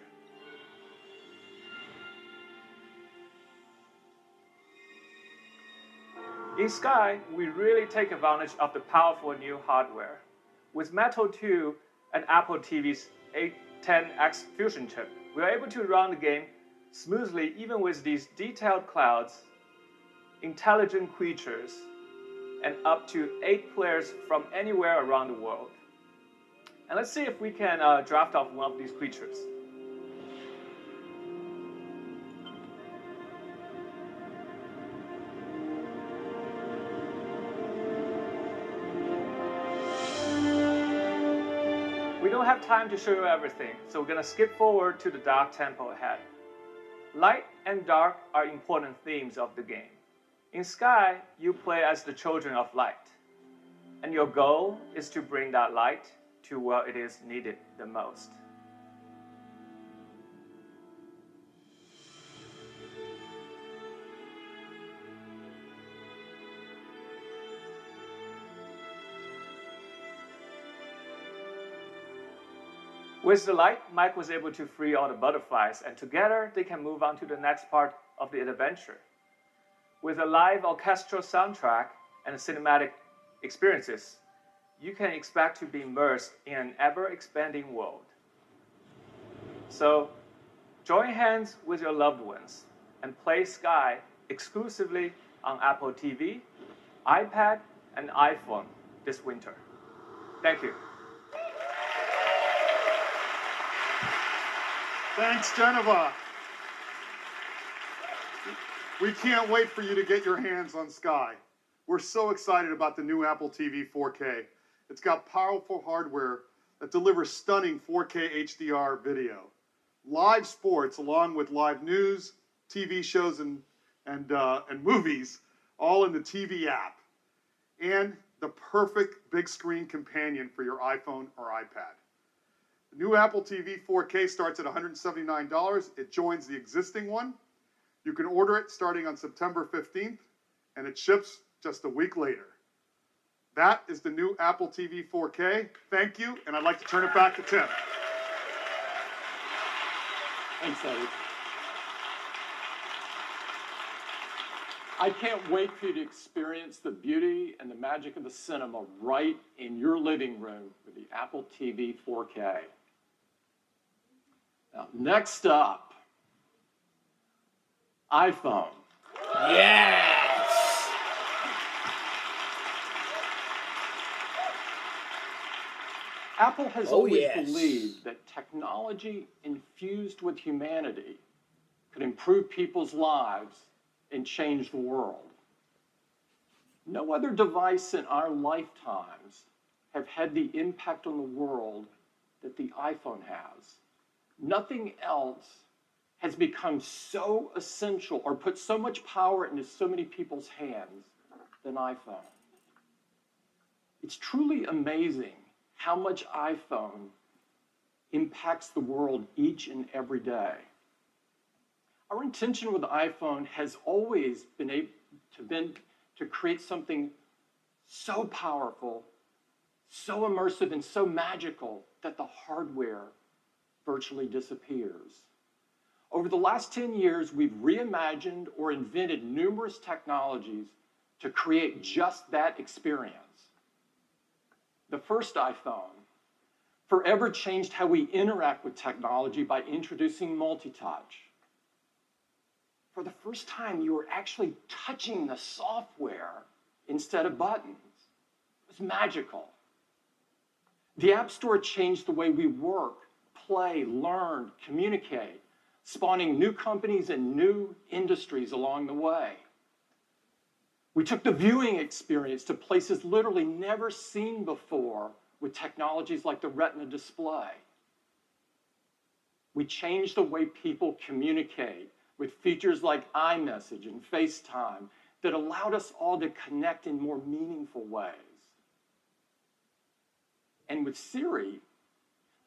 In Sky, we really take advantage of the powerful new hardware. With Metal 2 and Apple TV's A10X Fusion chip, we are able to run the game smoothly even with these detailed clouds, intelligent creatures, and up to 8 players from anywhere around the world. And let's see if we can draft off one of these creatures. We don't have time to show you everything, so we're gonna skip forward to the dark temple ahead. Light and dark are important themes of the game. In Sky, you play as the children of light, and your goal is to bring that light to where it is needed the most. With the light, Mike was able to free all the butterflies, and together they can move on to the next part of the adventure. With a live orchestral soundtrack and cinematic experiences, you can expect to be immersed in an ever-expanding world. So, join hands with your loved ones and play Sky exclusively on Apple TV, iPad, and iPhone this winter. Thank you. Thanks, Genova. We can't wait for you to get your hands on Sky. We're so excited about the new Apple TV 4K. It's got powerful hardware that delivers stunning 4K HDR video, live sports along with live news, TV shows, and movies, all in the TV app, and the perfect big screen companion for your iPhone or iPad. The new Apple TV 4K starts at $179. It joins the existing one. You can order it starting on September 15th, and it ships just a week later. That is the new Apple TV 4K. Thank you, and I'd like to turn it back to Tim. Thanks, Eddie. I can't wait for you to experience the beauty and the magic of the cinema right in your living room with the Apple TV 4K. Now, next up, iPhone. Yes! Apple has always believed that technology infused with humanity could improve people's lives and change the world. No other device in our lifetimes have had the impact on the world that the iPhone has. Nothing else has become so essential or put so much power into so many people's hands than iPhone. It's truly amazing how much iPhone impacts the world each and every day. Our intention with the iPhone has always been to create something so powerful, so immersive, and so magical that the hardware virtually disappears. Over the last 10 years, we've reimagined or invented numerous technologies to create just that experience. The first iPhone forever changed how we interact with technology by introducing multi-touch. For the first time, you were actually touching the software instead of buttons. It was magical. The App Store changed the way we work, play, learn, communicate, spawning new companies and new industries along the way. We took the viewing experience to places literally never seen before with technologies like the Retina display. We changed the way people communicate with features like iMessage and FaceTime that allowed us all to connect in more meaningful ways. And with Siri,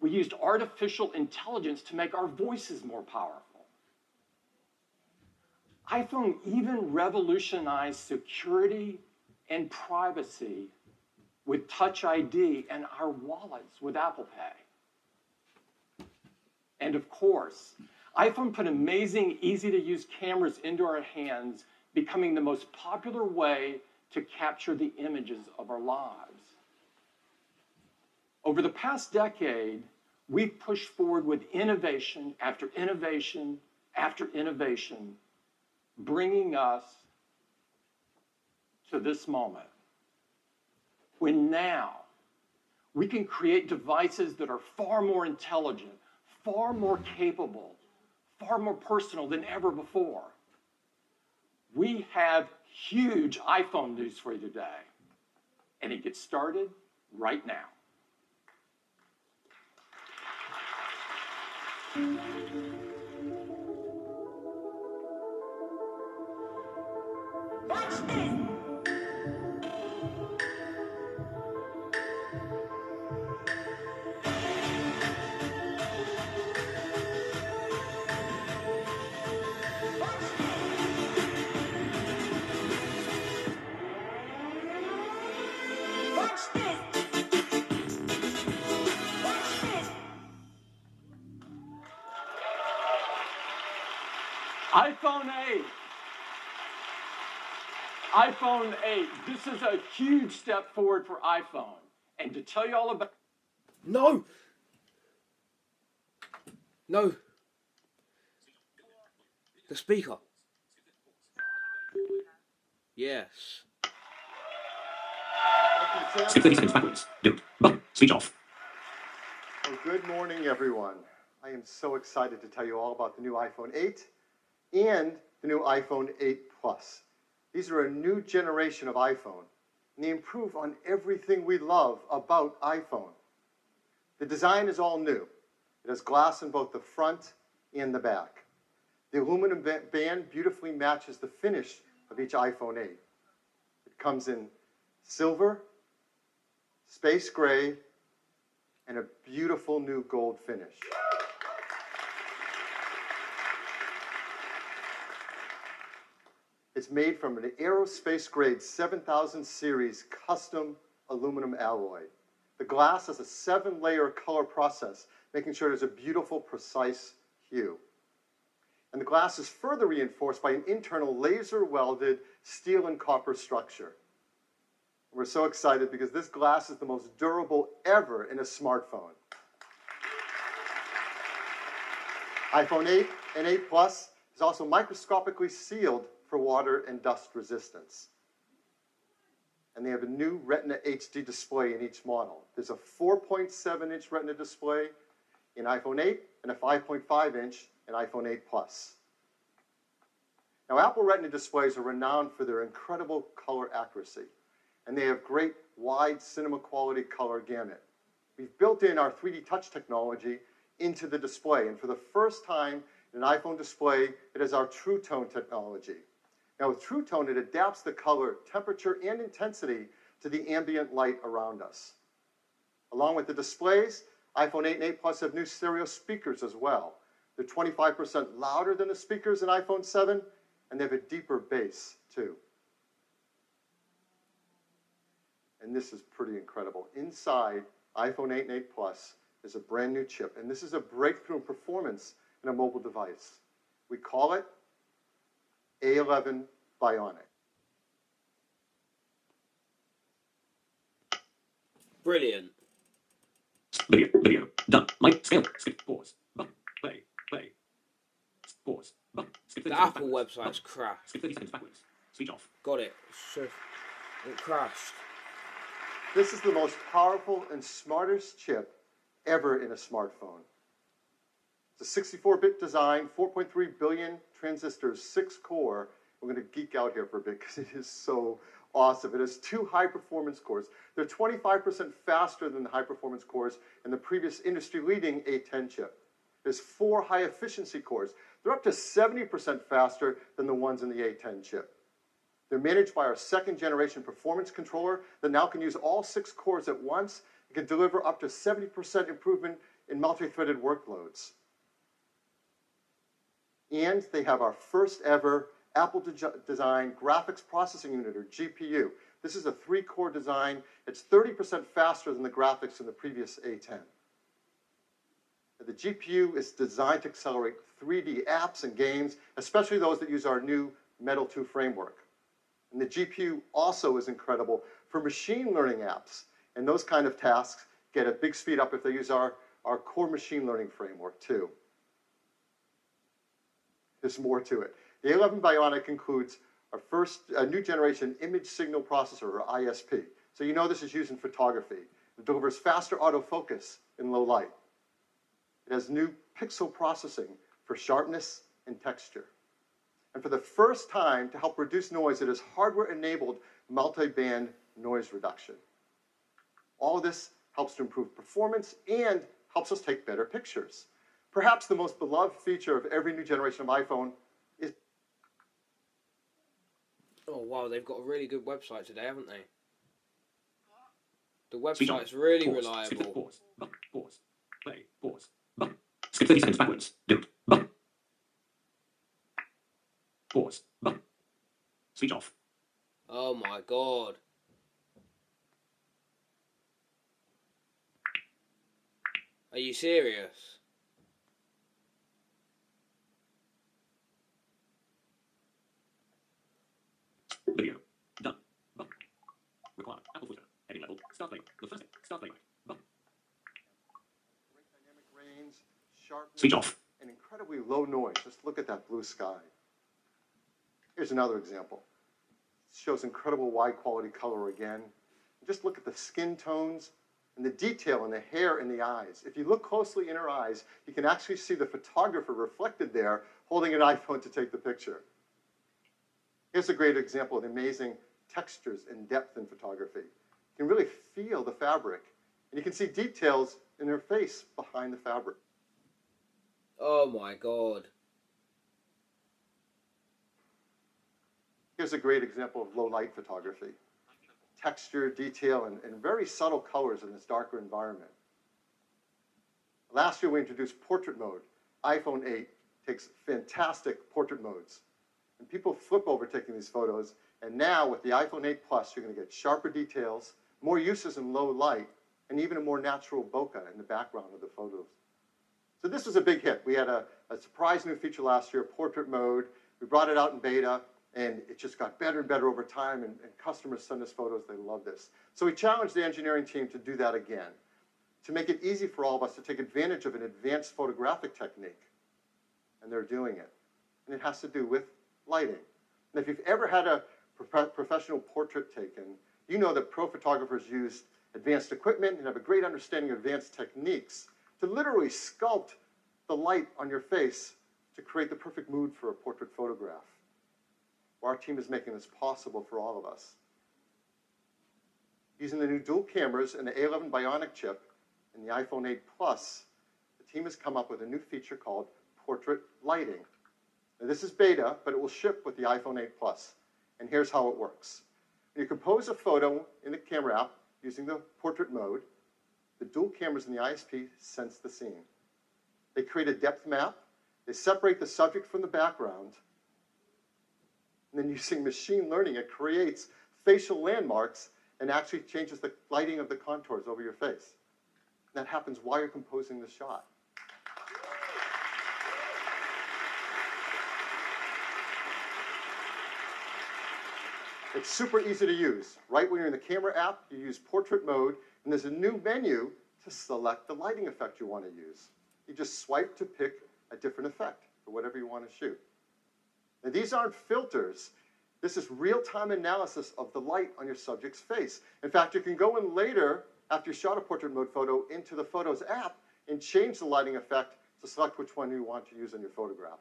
we used artificial intelligence to make our voices more powerful. iPhone even revolutionized security and privacy with Touch ID and our wallets with Apple Pay. And of course, iPhone put amazing, easy-to-use cameras into our hands, becoming the most popular way to capture the images of our lives. Over the past decade, we've pushed forward with innovation after innovation after innovation, bringing us to this moment, when now we can create devices that are far more intelligent, far more capable, far more personal than ever before. We have huge iPhone news for you today, and it gets started right now. Watch this! Watch this! Watch this! iPhone 8. iPhone 8. This is a huge step forward for iPhone. And to tell you all about... No! No. The speaker. Yes. Skip 30 seconds backwards. Do it. Button. Switch off. Well, good morning, everyone. I am so excited to tell you all about the new iPhone 8 and the new iPhone 8 Plus. These are a new generation of iPhone, and they improve on everything we love about iPhone. The design is all new. It has glass in both the front and the back. The aluminum band beautifully matches the finish of each iPhone 8. It comes in silver, space gray, and a beautiful new gold finish. It's made from an aerospace grade 7000 series custom aluminum alloy. The glass has a 7-layer color process, making sure there's a beautiful, precise hue. And the glass is further reinforced by an internal laser-welded steel and copper structure. We're so excited because this glass is the most durable ever in a smartphone. iPhone 8 and 8 Plus is also microscopically sealed for water and dust resistance. And they have a new Retina HD display in each model. There's a 4.7-inch Retina display in iPhone 8 and a 5.5-inch in iPhone 8 Plus. Now, Apple Retina displays are renowned for their incredible color accuracy, and they have great wide cinema quality color gamut. We've built in our 3D touch technology into the display, and for the first time in an iPhone display, it is our True Tone technology. Now, with True Tone, it adapts the color, temperature, and intensity to the ambient light around us. Along with the displays, iPhone 8 and 8 Plus have new stereo speakers as well. They're 25% louder than the speakers in iPhone 7, and they have a deeper bass, too. And this is pretty incredible. Inside iPhone 8 and 8 Plus is a brand new chip, and this is a breakthrough in performance in a mobile device. We call it A11 Bionic. Brilliant. Video, done. Mic, scale, skip, pause, button, play, pause, button, skip 30 The seconds Apple backwards, website's crashed. skip 30 seconds backwards, switch off. Got it. It crashed. This is the most powerful and smartest chip ever in a smartphone. It's a 64-bit design, 4.3 billion transistors, 6-core. We're going to geek out here for a bit because it is so awesome. It has 2 high-performance cores. They're 25% faster than the high-performance cores in the previous industry-leading A10 chip. There's 4 high-efficiency cores. They're up to 70% faster than the ones in the A10 chip. They're managed by our 2nd-generation performance controller that now can use all 6 cores at once and can deliver up to 70% improvement in multi-threaded workloads. And they have our first ever Apple design graphics processing unit, or GPU. This is a 3-core design. It's 30% faster than the graphics in the previous A10. The GPU is designed to accelerate 3D apps and games, especially those that use our new Metal 2 framework. And the GPU also is incredible for machine learning apps. And those kind of tasks get a big speed up if they use our core machine learning framework too. There's more to it. The A11 Bionic includes our first new generation image signal processor, or ISP. So you know this is used in photography. It delivers faster autofocus in low light. It has new pixel processing for sharpness and texture. And for the first time, to help reduce noise, it has hardware-enabled multi-band noise reduction. All of this helps to improve performance and helps us take better pictures. Perhaps the most beloved feature of every new generation of iPhone is... Oh, wow, they've got a really good website today, haven't they? The website's really pause, reliable. skip, pause, button, pause, play, pause, button, skip 30 seconds backwards, do it, button. Pause, button, switch off. Oh my god. Are you serious? Video, done, button. Required, Apple footer, heading level, start playback, the first thing, start playback, button. Great dynamic range, sharpness, Switch off. and incredibly low noise. Just look at that blue sky. Here's another example. It shows incredible wide quality color again. Just look at the skin tones and the detail in the hair and the eyes. If you look closely in her eyes, you can actually see the photographer reflected there holding an iPhone to take the picture. Here's a great example of the amazing textures and depth in photography. You can really feel the fabric, and you can see details in her face behind the fabric. Oh my god. Here's a great example of low light photography. Texture, detail, and very subtle colors in this darker environment. Last year we introduced portrait mode. iPhone 8 takes fantastic portrait modes. And people flip over taking these photos. And now with the iPhone 8 Plus, you're going to get sharper details, more uses in low light, and even a more natural bokeh in the background of the photos. So this was a big hit. We had a surprise new feature last year, portrait mode. We brought it out in beta, and it just got better and better over time, and customers send us photos. They love this. So we challenged the engineering team to do that again, to make it easy for all of us to take advantage of an advanced photographic technique. And they're doing it. And it has to do with lighting. And if you've ever had a professional portrait taken, you know that pro photographers use advanced equipment and have a great understanding of advanced techniques to literally sculpt the light on your face to create the perfect mood for a portrait photograph. Well, our team is making this possible for all of us. Using the new dual cameras and the A11 Bionic chip and the iPhone 8 Plus, the team has come up with a new feature called portrait lighting. Now, this is beta, but it will ship with the iPhone 8 Plus. And here's how it works. When you compose a photo in the camera app using the portrait mode, the dual cameras in the ISP sense the scene. They create a depth map. They separate the subject from the background. And then using machine learning, it creates facial landmarks and actually changes the lighting of the contours over your face. And that happens while you're composing the shot. It's super easy to use. Right when you're in the camera app, you use portrait mode, and there's a new menu to select the lighting effect you want to use. You just swipe to pick a different effect for whatever you want to shoot. Now, these aren't filters. This is real-time analysis of the light on your subject's face. In fact, you can go in later, after you shot a portrait mode photo, into the Photos app and change the lighting effect to select which one you want to use in your photograph.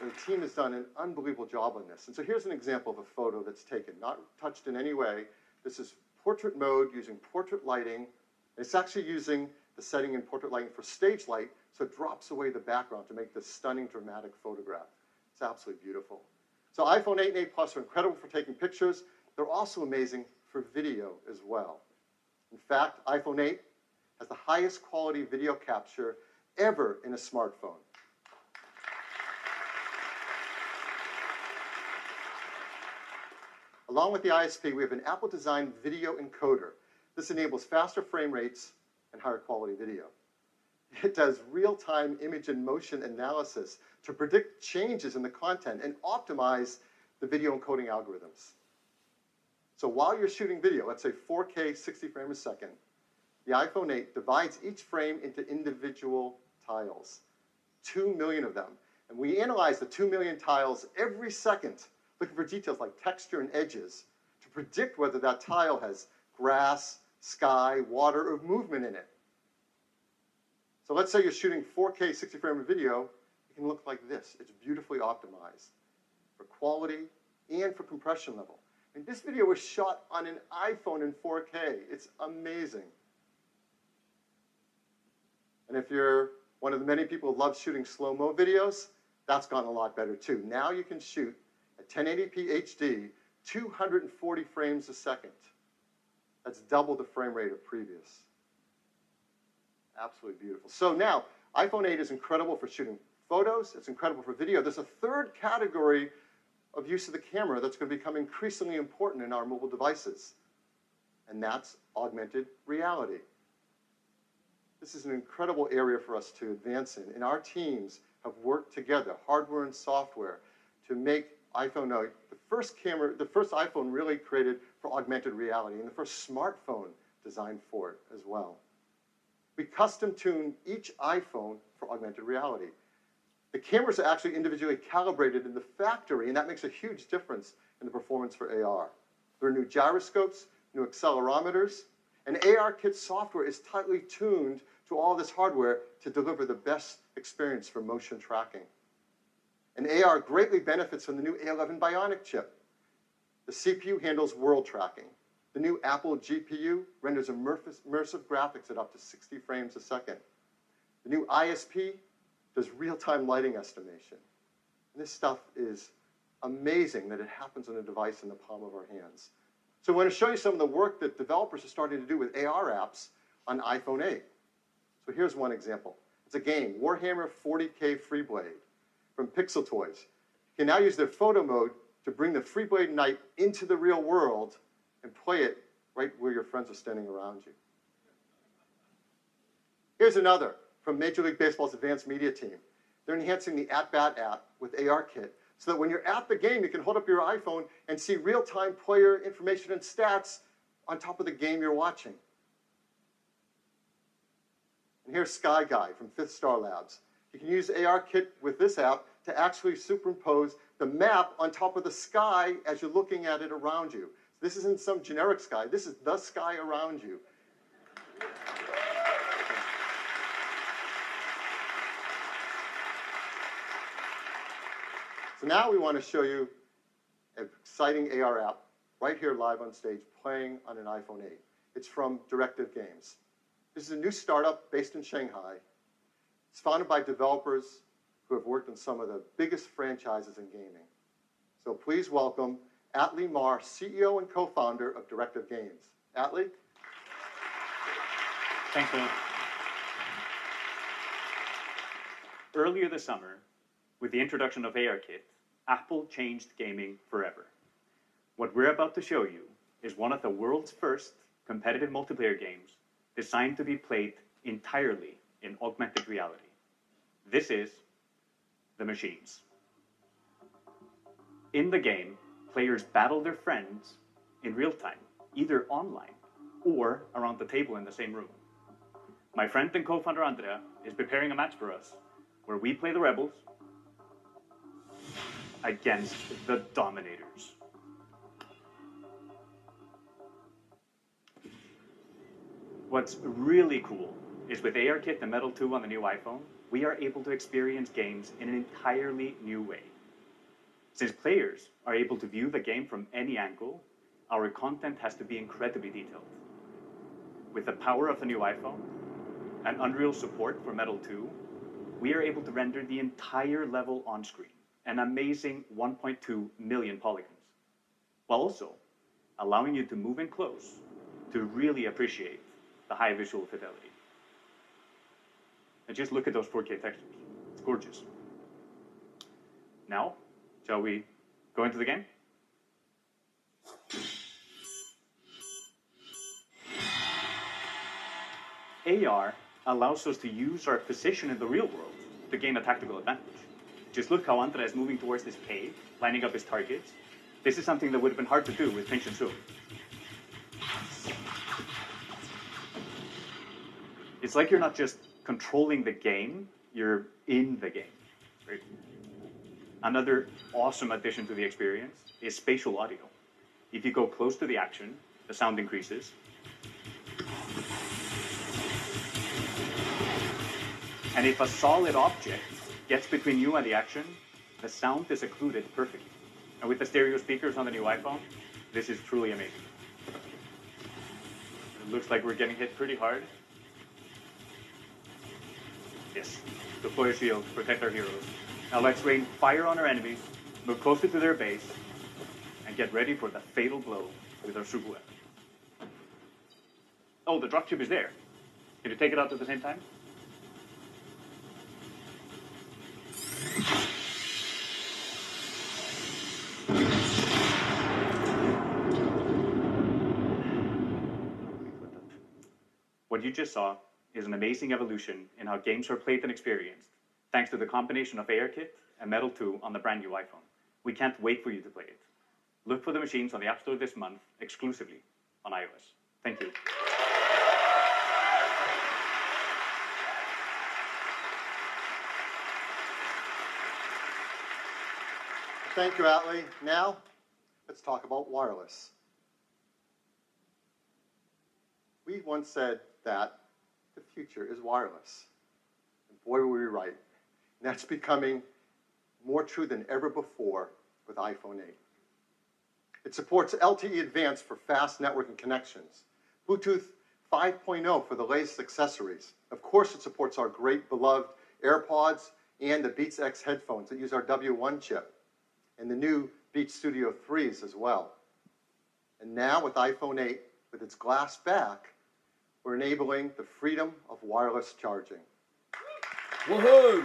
And the team has done an unbelievable job on this. And so here's an example of a photo that's taken, not touched in any way. This is portrait mode using portrait lighting. It's actually using the setting in portrait lighting for stage light, so it drops away the background to make this stunning, dramatic photograph. It's absolutely beautiful. So iPhone 8 and 8 Plus are incredible for taking pictures. They're also amazing for video as well. In fact, iPhone 8 has the highest quality video capture ever in a smartphone. Along with the ISP, we have an Apple-designed video encoder. This enables faster frame rates and higher quality video. It does real-time image and motion analysis to predict changes in the content and optimize the video encoding algorithms. So while you're shooting video, let's say 4K 60 frames a second, the iPhone 8 divides each frame into individual tiles, 2 million of them. And we analyze the 2 million tiles every second, looking for details like texture and edges to predict whether that tile has grass, sky, water, or movement in it. So let's say you're shooting 4K 60 frame video, it can look like this. It's beautifully optimized for quality and for compression level. And this video was shot on an iPhone in 4K. It's amazing. And if you're one of the many people who love shooting slow-mo videos, that's gotten a lot better too. Now you can shoot at 1080p HD, 240 frames a second. That's double the frame rate of previous. Absolutely beautiful. So now, iPhone 8 is incredible for shooting photos. It's incredible for video. There's a third category of use of the camera that's going to become increasingly important in our mobile devices, and that's augmented reality. This is an incredible area for us to advance in, and our teams have worked together, hardware and software, to make iPhone 8 the first iPhone really created for augmented reality, and the first smartphone designed for it as well. We custom-tuned each iPhone for augmented reality. The cameras are actually individually calibrated in the factory, and that makes a huge difference in the performance for AR. There are new gyroscopes, new accelerometers, and ARKit software is tightly tuned to all this hardware to deliver the best experience for motion tracking. And AR greatly benefits from the new A11 Bionic chip. The CPU handles world tracking. The new Apple GPU renders immersive graphics at up to 60 frames a second. The new ISP does real-time lighting estimation. And this stuff is amazing that it happens on a device in the palm of our hands. So I want to show you some of the work that developers are starting to do with AR apps on iPhone 8. So here's one example. It's a game, Warhammer 40K Freeblade. from Pixel Toys. You can now use their photo mode to bring the Freeblade Knight into the real world and play it right where your friends are standing around you. Here's another from Major League Baseball's advanced media team. They're enhancing the At-Bat app with ARKit so that when you're at the game, you can hold up your iPhone and see real-time player information and stats on top of the game you're watching. And here's Sky Guy from Fifth Star Labs. You can use ARKit with this app to actually superimpose the map on top of the sky as you're looking at it around you. This isn't some generic sky. This is the sky around you. So now we want to show you an exciting AR app right here live on stage playing on an iPhone 8. It's from Directive Games. This is a new startup based in Shanghai. It's founded by developers who have worked on some of the biggest franchises in gaming. So please welcome Atlee Mar, CEO and co-founder of Directive Games. Atlee? Thanks, Will. Earlier this summer, with the introduction of ARKit, Apple changed gaming forever. What we're about to show you is one of the world's first competitive multiplayer games designed to be played entirely in augmented reality. This is The Machines. In the game, players battle their friends in real time, either online or around the table in the same room. My friend and co-founder Andrea is preparing a match for us where we play the rebels against the dominators. What's really cool is with ARKit and Metal 2 on the new iPhone, we are able to experience games in an entirely new way. Since players are able to view the game from any angle, our content has to be incredibly detailed. With the power of the new iPhone and Unreal support for Metal 2, we are able to render the entire level on screen, an amazing 1.2 million polygons, while also allowing you to move in close to really appreciate the high visual fidelity. And just look at those 4K textures. It's gorgeous. Now, shall we go into the game? AR allows us to use our position in the real world to gain a tactical advantage. Just look how Andrea is moving towards this cave, lining up his targets. This is something that would have been hard to do with pinch and zoom. It's like you're not just controlling the game, you're in the game. Right? Another awesome addition to the experience is spatial audio. If you go close to the action, the sound increases. And if a solid object gets between you and the action, the sound is occluded perfectly. And with the stereo speakers on the new iPhone, this is truly amazing. It looks like we're getting hit pretty hard. Yes, deploy a shield, protect our heroes. Now let's rain fire on our enemies, move closer to their base, and get ready for the fatal blow with our super weapon. Oh, the dropship is there. Can you take it out at the same time? What you just saw is an amazing evolution in how games are played and experienced, thanks to the combination of ARKit and Metal 2 on the brand new iPhone. We can't wait for you to play it. Look for the machines on the App Store this month, exclusively on iOS. Thank you. Thank you, Atlee. Now, let's talk about wireless. We once said that the future is wireless. And boy, were we right. And that's becoming more true than ever before with iPhone 8. It supports LTE Advanced for fast networking connections, Bluetooth 5.0 for the latest accessories. Of course, it supports our great beloved AirPods and the Beats X headphones that use our W1 chip, and the new Beats Studio 3s as well. And now with iPhone 8, with its glass back, we're enabling the freedom of wireless charging. Woohoo!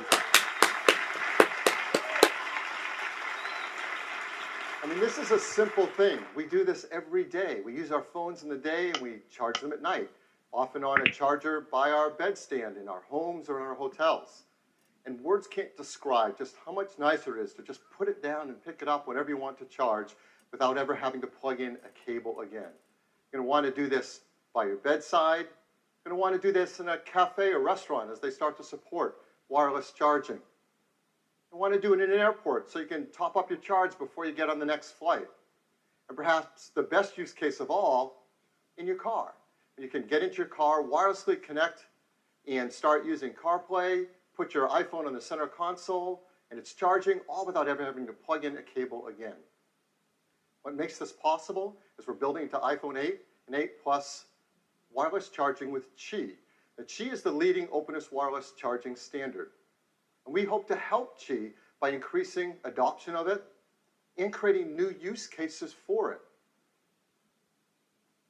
I mean, this is a simple thing. We do this every day. We use our phones in the day and we charge them at night, often on a charger by our bedstand in our homes or in our hotels. And words can't describe just how much nicer it is to just put it down and pick it up whenever you want to charge without ever having to plug in a cable again. You're going to want to do this by your bedside. You're going to want to do this in a cafe or restaurant as they start to support wireless charging. You want to do it in an airport so you can top up your charge before you get on the next flight. And perhaps the best use case of all, in your car. You can get into your car, wirelessly connect, and start using CarPlay, put your iPhone on the center console, and it's charging, all without ever having to plug in a cable again. What makes this possible is we're building into iPhone 8 and 8 Plus wireless charging with Qi. Now, Qi is the leading openness wireless charging standard. And we hope to help Qi by increasing adoption of it and creating new use cases for it.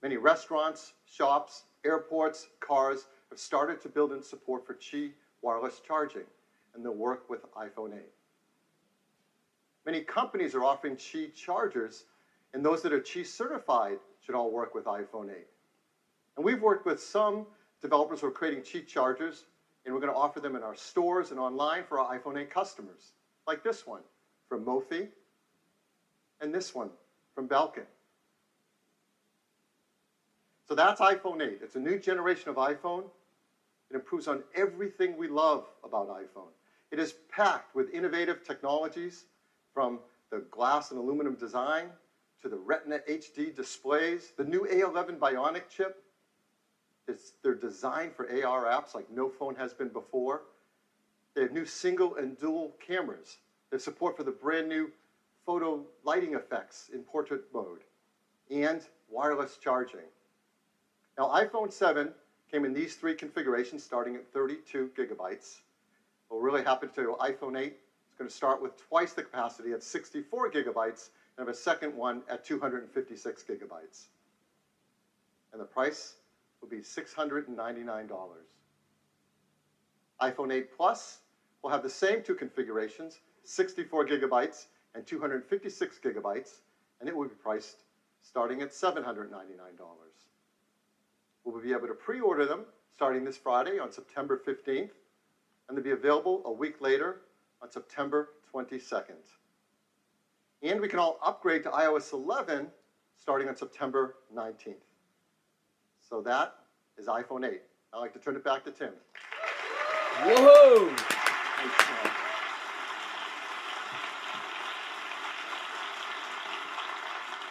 Many restaurants, shops, airports, cars have started to build in support for Qi wireless charging, and they'll work with iPhone 8. Many companies are offering Qi chargers, and those that are Qi certified should all work with iPhone 8. And we've worked with some developers who are creating Qi chargers, and we're going to offer them in our stores and online for our iPhone 8 customers, like this one from Mophie, and this one from Belkin. So that's iPhone 8. It's a new generation of iPhone. It improves on everything we love about iPhone. It is packed with innovative technologies, from the glass and aluminum design to the Retina HD displays, the new A11 Bionic chip. They're designed for AR apps like no phone has been before. They have new single and dual cameras. They have support for the brand new photo lighting effects in portrait mode and wireless charging. Now, iPhone 7 came in these three configurations, starting at 32 gigabytes. We're really happy to tell you iPhone 8 is going to start with twice the capacity at 64 gigabytes and have a second one at 256 gigabytes. And the price will be $699. iPhone 8 Plus will have the same two configurations, 64 gigabytes and 256 gigabytes, and it will be priced starting at $799. We'll be able to pre-order them starting this Friday on September 15th, and they'll be available a week later on September 22nd. And we can all upgrade to iOS 11 starting on September 19th. So that is iPhone 8. I'd like to turn it back to Tim. Whoa!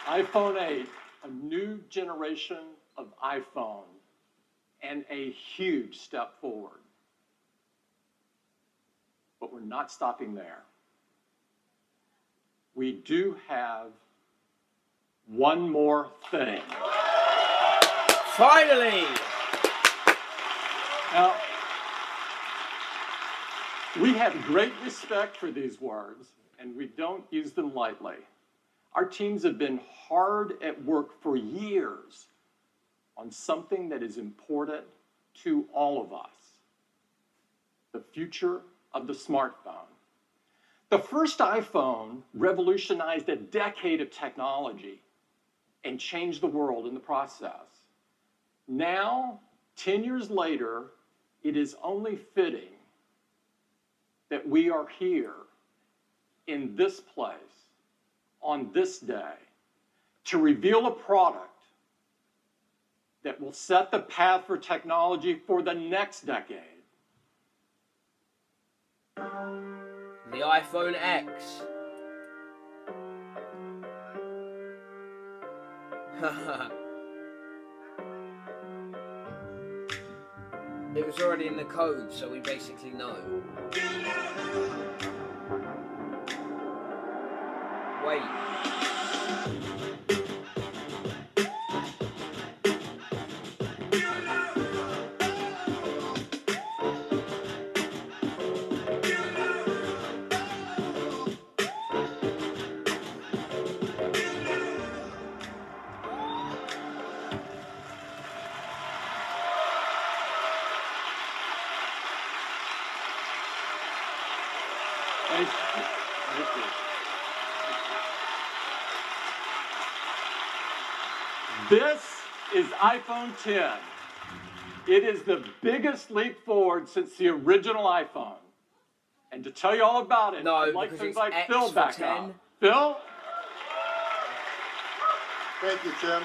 iPhone 8, a new generation of iPhone, and a huge step forward. But we're not stopping there. We do have one more thing. Finally! Now, we have great respect for these words, and we don't use them lightly. Our teams have been hard at work for years on something that is important to all of us: the future of the smartphone. The first iPhone revolutionized a decade of technology and changed the world in the process. Now, 10 years later, it is only fitting that we are here in this place on this day to reveal a product that will set the path for technology for the next decade. The iPhone X. It was already in the code, so we basically know. Wait. This is iPhone 10. It is the biggest leap forward since the original iPhone. And to tell you all about it, I'd like to invite Phil back up. Phil? Thank you, Tim.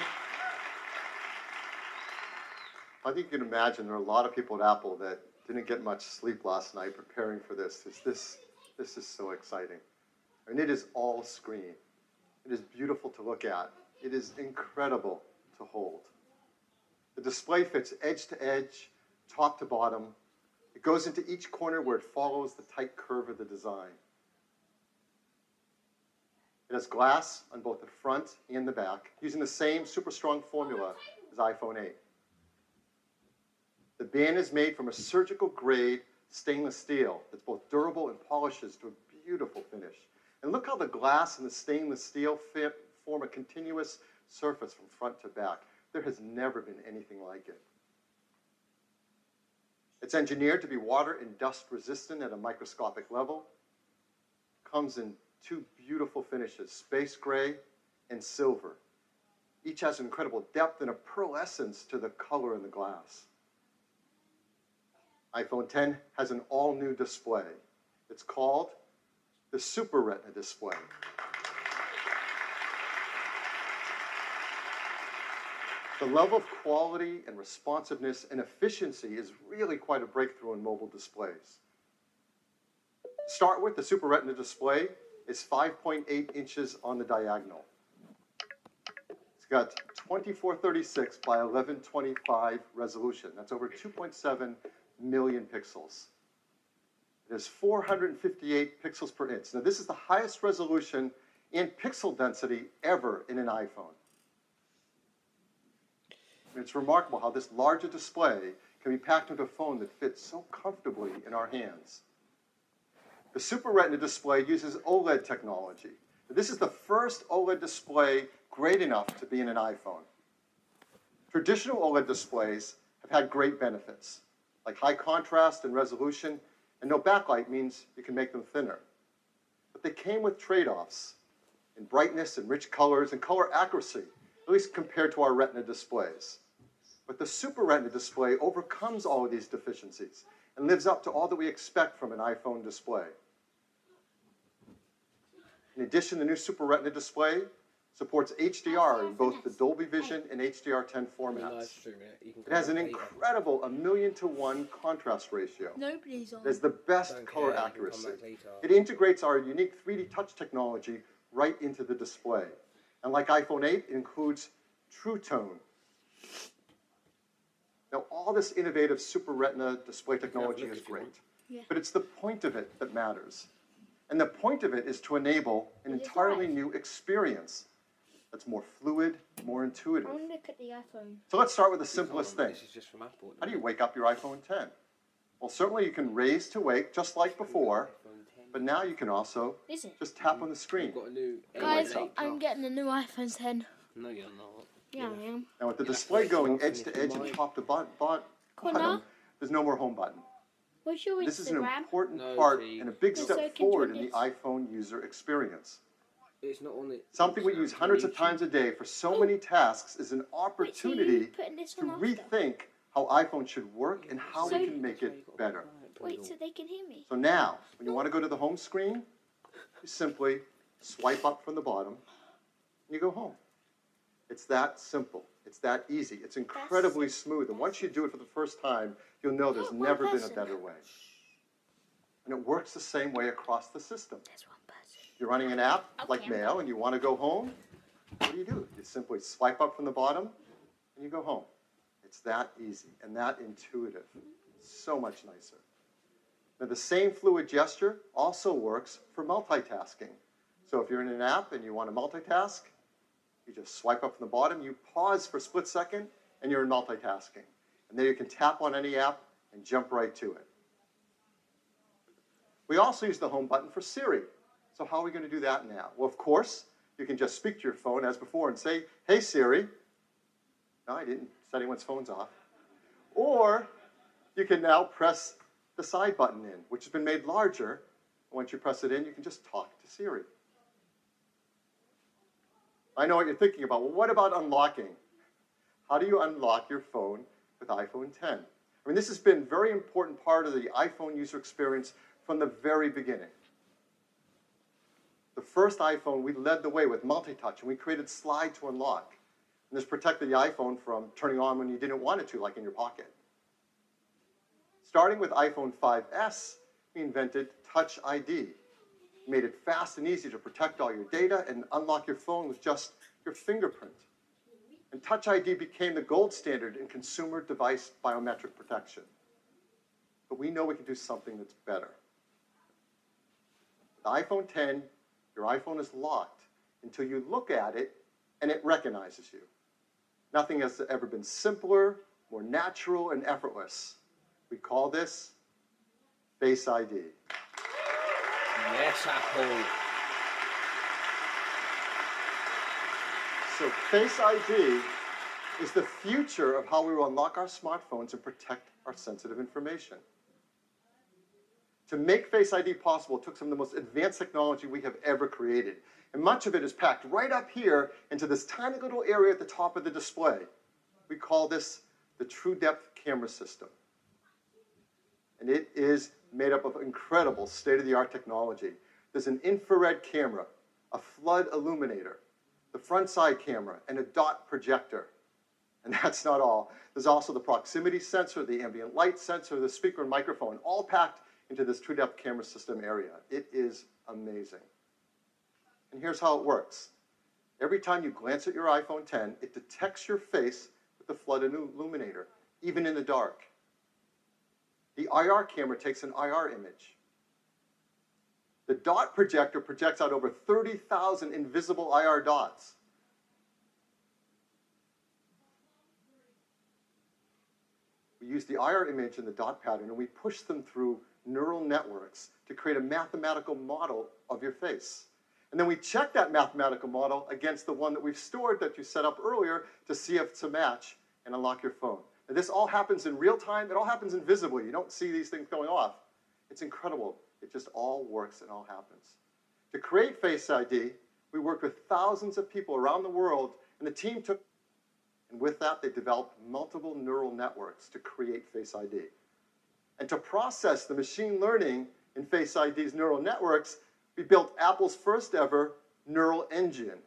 I think you can imagine there are a lot of people at Apple that didn't get much sleep last night preparing for this. This is so exciting. And it is all screen. It is beautiful to look at. It is incredible to hold. The display fits edge to edge, top to bottom. It goes into each corner where it follows the tight curve of the design. It has glass on both the front and the back, using the same super strong formula as iPhone 8. The band is made from a surgical grade stainless steel that's both durable and polishes to a beautiful finish. And look how the glass and the stainless steel form a continuous surface from front to back. There has never been anything like it. It's engineered to be water and dust resistant at a microscopic level. Comes in two beautiful finishes, space gray and silver. Each has incredible depth and a pearlescence to the color in the glass. iPhone 10 has an all-new display. It's called the Super Retina display. The level of quality and responsiveness and efficiency is really quite a breakthrough in mobile displays. To start with, the Super Retina display is 5.8 inches on the diagonal. It's got 2436 by 1125 resolution. That's over 2.7 million pixels. It has 458 pixels per inch. Now, this is the highest resolution and pixel density ever in an iPhone. It's remarkable how this larger display can be packed into a phone that fits so comfortably in our hands. The Super Retina display uses OLED technology. This is the first OLED display great enough to be in an iPhone. Traditional OLED displays have had great benefits, like high contrast and resolution, and no backlight means you can make them thinner. But they came with trade-offs in brightness and rich colors and color accuracy, at least compared to our Retina displays. But the Super Retina display overcomes all of these deficiencies and lives up to all that we expect from an iPhone display. In addition, the new Super Retina display supports HDR in both the Dolby Vision and HDR10 formats. It has an incredible 1,000,000:1 contrast ratio. Nobody's on. It has the best color accuracy. It integrates our unique 3D touch technology right into the display. And like iPhone 8, it includes True Tone. Now, all this innovative Super Retina display technology is great, but it's the point of it that matters. And the point of it is to enable an entirely new experience that's more fluid, more intuitive. I want to look at the iPhone. So let's start with the simplest thing. This is just from Apple. How do you wake up your iPhone 10? Well, certainly you can raise to wake, just like before, but now you can also just tap on the screen. Guys, I'm getting a new iPhone 10. No, you're not. Yeah, I am. Now with the display going edge to edge and top to bottom, there's no more home button. What's your Instagram? This is an important part and a big step forward in the iPhone user experience. It's not on it. Something we use hundreds of times a day for so many tasks is an opportunity to rethink how iPhone should work and how we can make it better. Wait, so they can hear me? So now, when you want to go to the home screen, you simply swipe up from the bottom and you go home. It's that simple. It's that easy. It's incredibly smooth. And once you do it for the first time, you'll know there's never been a better way. And it works the same way across the system. You're running an app like Mail and you want to go home, what do? You simply swipe up from the bottom and you go home. It's that easy and that intuitive. So much nicer. Now the same fluid gesture also works for multitasking. So if you're in an app and you want to multitask, you just swipe up from the bottom, you pause for a split second, and you're in multitasking. And then you can tap on any app and jump right to it. We also use the home button for Siri. So how are we going to do that now? Well, of course, you can just speak to your phone as before and say, "Hey, Siri." No, I didn't set anyone's phones off. Or you can now press the side button in, which has been made larger. Once you press it in, you can just talk to Siri. I know what you're thinking about. Well, what about unlocking? How do you unlock your phone with iPhone 10? I mean, this has been a very important part of the iPhone user experience from the very beginning. The first iPhone, we led the way with multi-touch, and we created slide to unlock. And this protected the iPhone from turning on when you didn't want it to, like in your pocket. Starting with iPhone 5S, we invented Touch ID. Made it fast and easy to protect all your data and unlock your phone with just your fingerprint. And Touch ID became the gold standard in consumer device biometric protection. But we know we can do something that's better. With iPhone 10, your iPhone is locked until you look at it and it recognizes you. Nothing has ever been simpler, more natural, and effortless. We call this Face ID. Yes, Apple. So Face ID is the future of how we will unlock our smartphones and protect our sensitive information. To make Face ID possible, it took some of the most advanced technology we have ever created. And much of it is packed right up here into this tiny little area at the top of the display. We call this the True Depth Camera System. And it is made up of incredible state-of-the-art technology. There's an infrared camera, a flood illuminator, the front side camera, and a dot projector. And that's not all. There's also the proximity sensor, the ambient light sensor, the speaker and microphone, all packed into this True Depth Camera System area. It is amazing. And here's how it works. Every time you glance at your iPhone 10, it detects your face with the flood illuminator, even in the dark. The IR camera takes an IR image. The dot projector projects out over 30,000 invisible IR dots. We use the IR image and the dot pattern, and we push them through neural networks to create a mathematical model of your face. And then we check that mathematical model against the one that we've stored that you set up earlier to see if it's a match and unlock your phone. And this all happens in real time. It all happens invisibly. You don't see these things going off. It's incredible. It just all works and all happens. To create Face ID, we worked with thousands of people around the world, and the team took, and with that, they developed multiple neural networks to create Face ID. And to process the machine learning in Face ID's neural networks, we built Apple's first ever neural engine.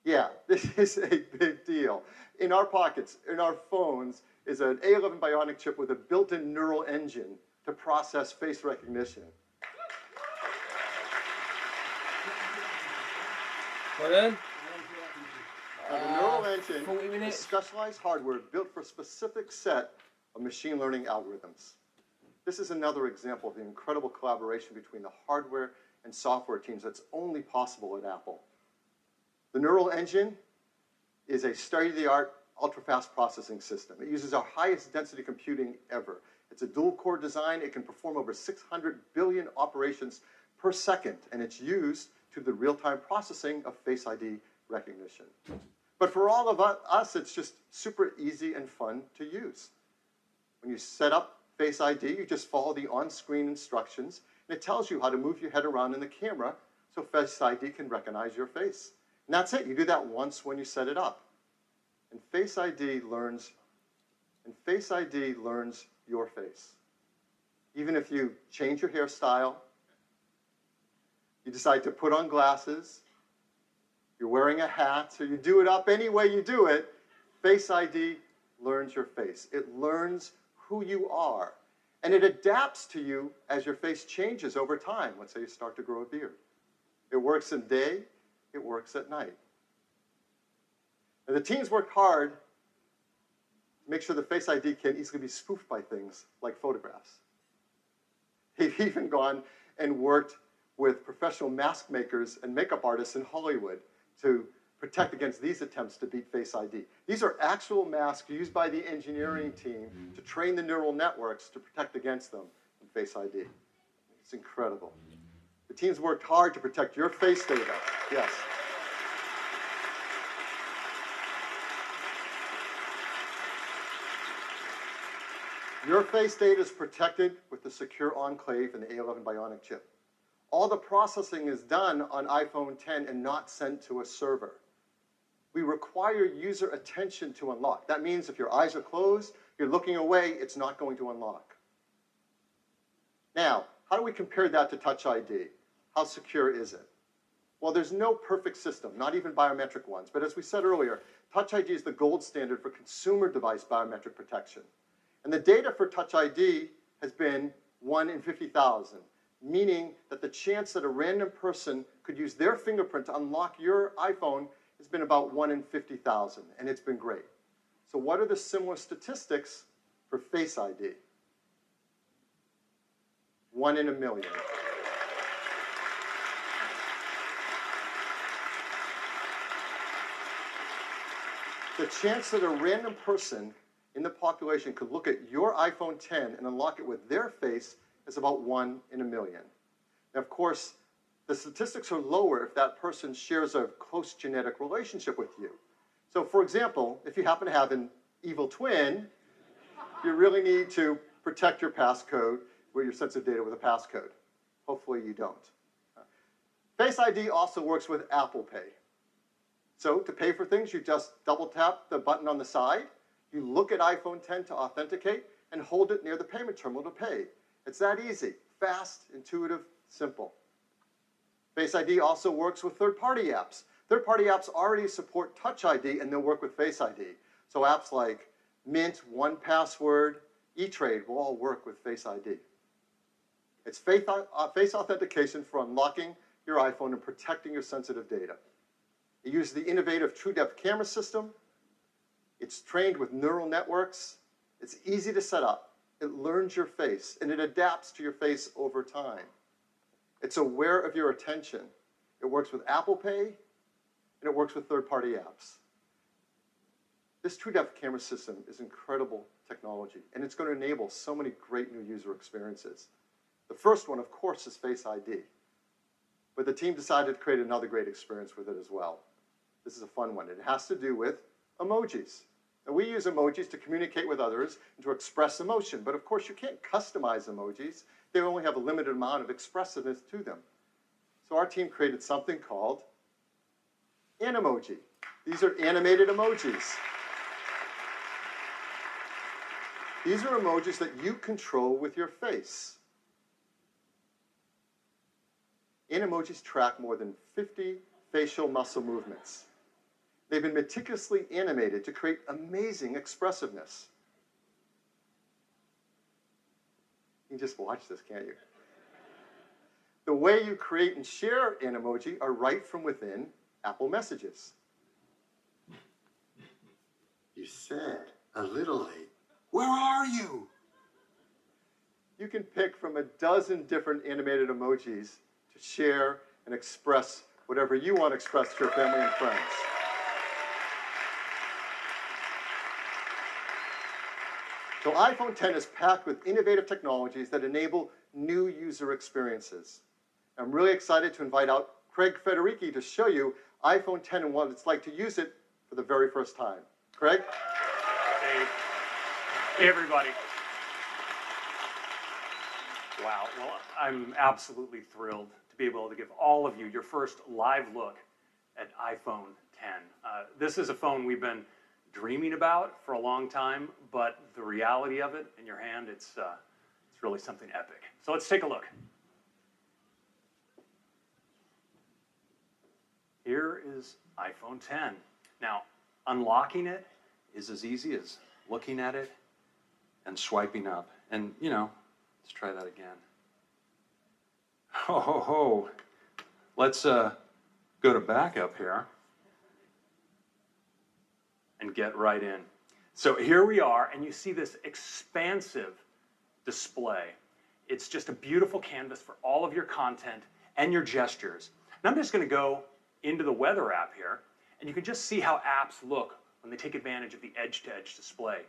Yeah, this is a big deal. In our pockets, in our phones, is an A11 Bionic chip with a built-in neural engine to process face recognition. Well then. The neural engine is specialized hardware built for a specific set of machine learning algorithms. This is another example of the incredible collaboration between the hardware and software teams that's only possible at Apple. The neural engine is a state-of-the-art, ultra-fast processing system. It uses our highest density computing ever. It's a dual-core design. It can perform over 600 billion operations per second, and it's used to the real-time processing of Face ID recognition. But for all of us, it's just super easy and fun to use. When you set up Face ID, you just follow the on-screen instructions, and it tells you how to move your head around in the camera so Face ID can recognize your face. And that's it. You do that once when you set it up. And Face ID learns your face. Even if you change your hairstyle, you decide to put on glasses, you're wearing a hat, so you do it up any way you do it, Face ID learns your face. It learns who you are. And it adapts to you as your face changes over time. Let's say you start to grow a beard. It works in day, it works at night. And the teams worked hard to make sure the Face ID can easily be spoofed by things like photographs. They've even gone and worked with professional mask makers and makeup artists in Hollywood to protect against these attempts to beat Face ID. These are actual masks used by the engineering team to train the neural networks to protect against them in Face ID. It's incredible. The teams worked hard to protect your face data. Yes. Your face data is protected with the secure enclave and the A11 Bionic chip. All the processing is done on iPhone 10 and not sent to a server. We require user attention to unlock. That means if your eyes are closed, you're looking away, it's not going to unlock. Now, how do we compare that to Touch ID? How secure is it? Well, there's no perfect system, not even biometric ones. But as we said earlier, Touch ID is the gold standard for consumer device biometric protection. And the data for Touch ID has been 1 in 50,000, meaning that the chance that a random person could use their fingerprint to unlock your iPhone has been about 1 in 50,000, and it's been great. So what are the similar statistics for Face ID? 1 in a million. The chance that a random person in the population could look at your iPhone 10 and unlock it with their face is about 1 in a million. Now, of course, the statistics are lower if that person shares a close genetic relationship with you. So, for example, if you happen to have an evil twin, you really need to protect your passcode with your sensitive data with a passcode. Hopefully you don't. Face ID also works with Apple Pay. So to pay for things, you just double tap the button on the side, you look at iPhone 10 to authenticate, and hold it near the payment terminal to pay. It's that easy, fast, intuitive, simple. Face ID also works with third-party apps. Third-party apps already support Touch ID, and they'll work with Face ID. So apps like Mint, 1Password, E-Trade will all work with Face ID. It's face authentication for unlocking your iPhone and protecting your sensitive data. It uses the innovative TrueDepth camera system. It's trained with neural networks. It's easy to set up. It learns your face, and it adapts to your face over time. It's aware of your attention. It works with Apple Pay, and it works with third-party apps. This TrueDepth camera system is incredible technology, and it's going to enable so many great new user experiences. The first one, of course, is Face ID. But the team decided to create another great experience with it as well. This is a fun one. It has to do with emojis. Now, we use emojis to communicate with others and to express emotion. But of course, you can't customize emojis. They only have a limited amount of expressiveness to them. So our team created something called Animoji. These are animated emojis. These are emojis that you control with your face. Animojis track more than 50 facial muscle movements. They've been meticulously animated to create amazing expressiveness. You can just watch this, can't you? The way you create and share Animoji are right from within Apple Messages. You said a little late. Where are you? You can pick from a dozen different animated emojis to share and express whatever you want to express to your family and friends. So iPhone 10 is packed with innovative technologies that enable new user experiences. I'm really excited to invite out Craig Federighi to show you iPhone 10 and what it's like to use it for the very first time. Craig? Hey everybody. Wow, well, I'm absolutely thrilled to be able to give all of you your first live look at iPhone 10. This is a phone we've been dreaming about for a long time, but the reality of it in your hand, it's really something epic. So let's take a look. Here is iPhone 10. Now, unlocking it is as easy as looking at it and swiping up. And, you know, let's try that again. Ho, ho, ho. Let's go to backup here and get right in. So here we are, and you see this expansive display. It's just a beautiful canvas for all of your content and your gestures. Now I'm just going to go into the weather app here, and you can just see how apps look when they take advantage of the edge-to-edge display.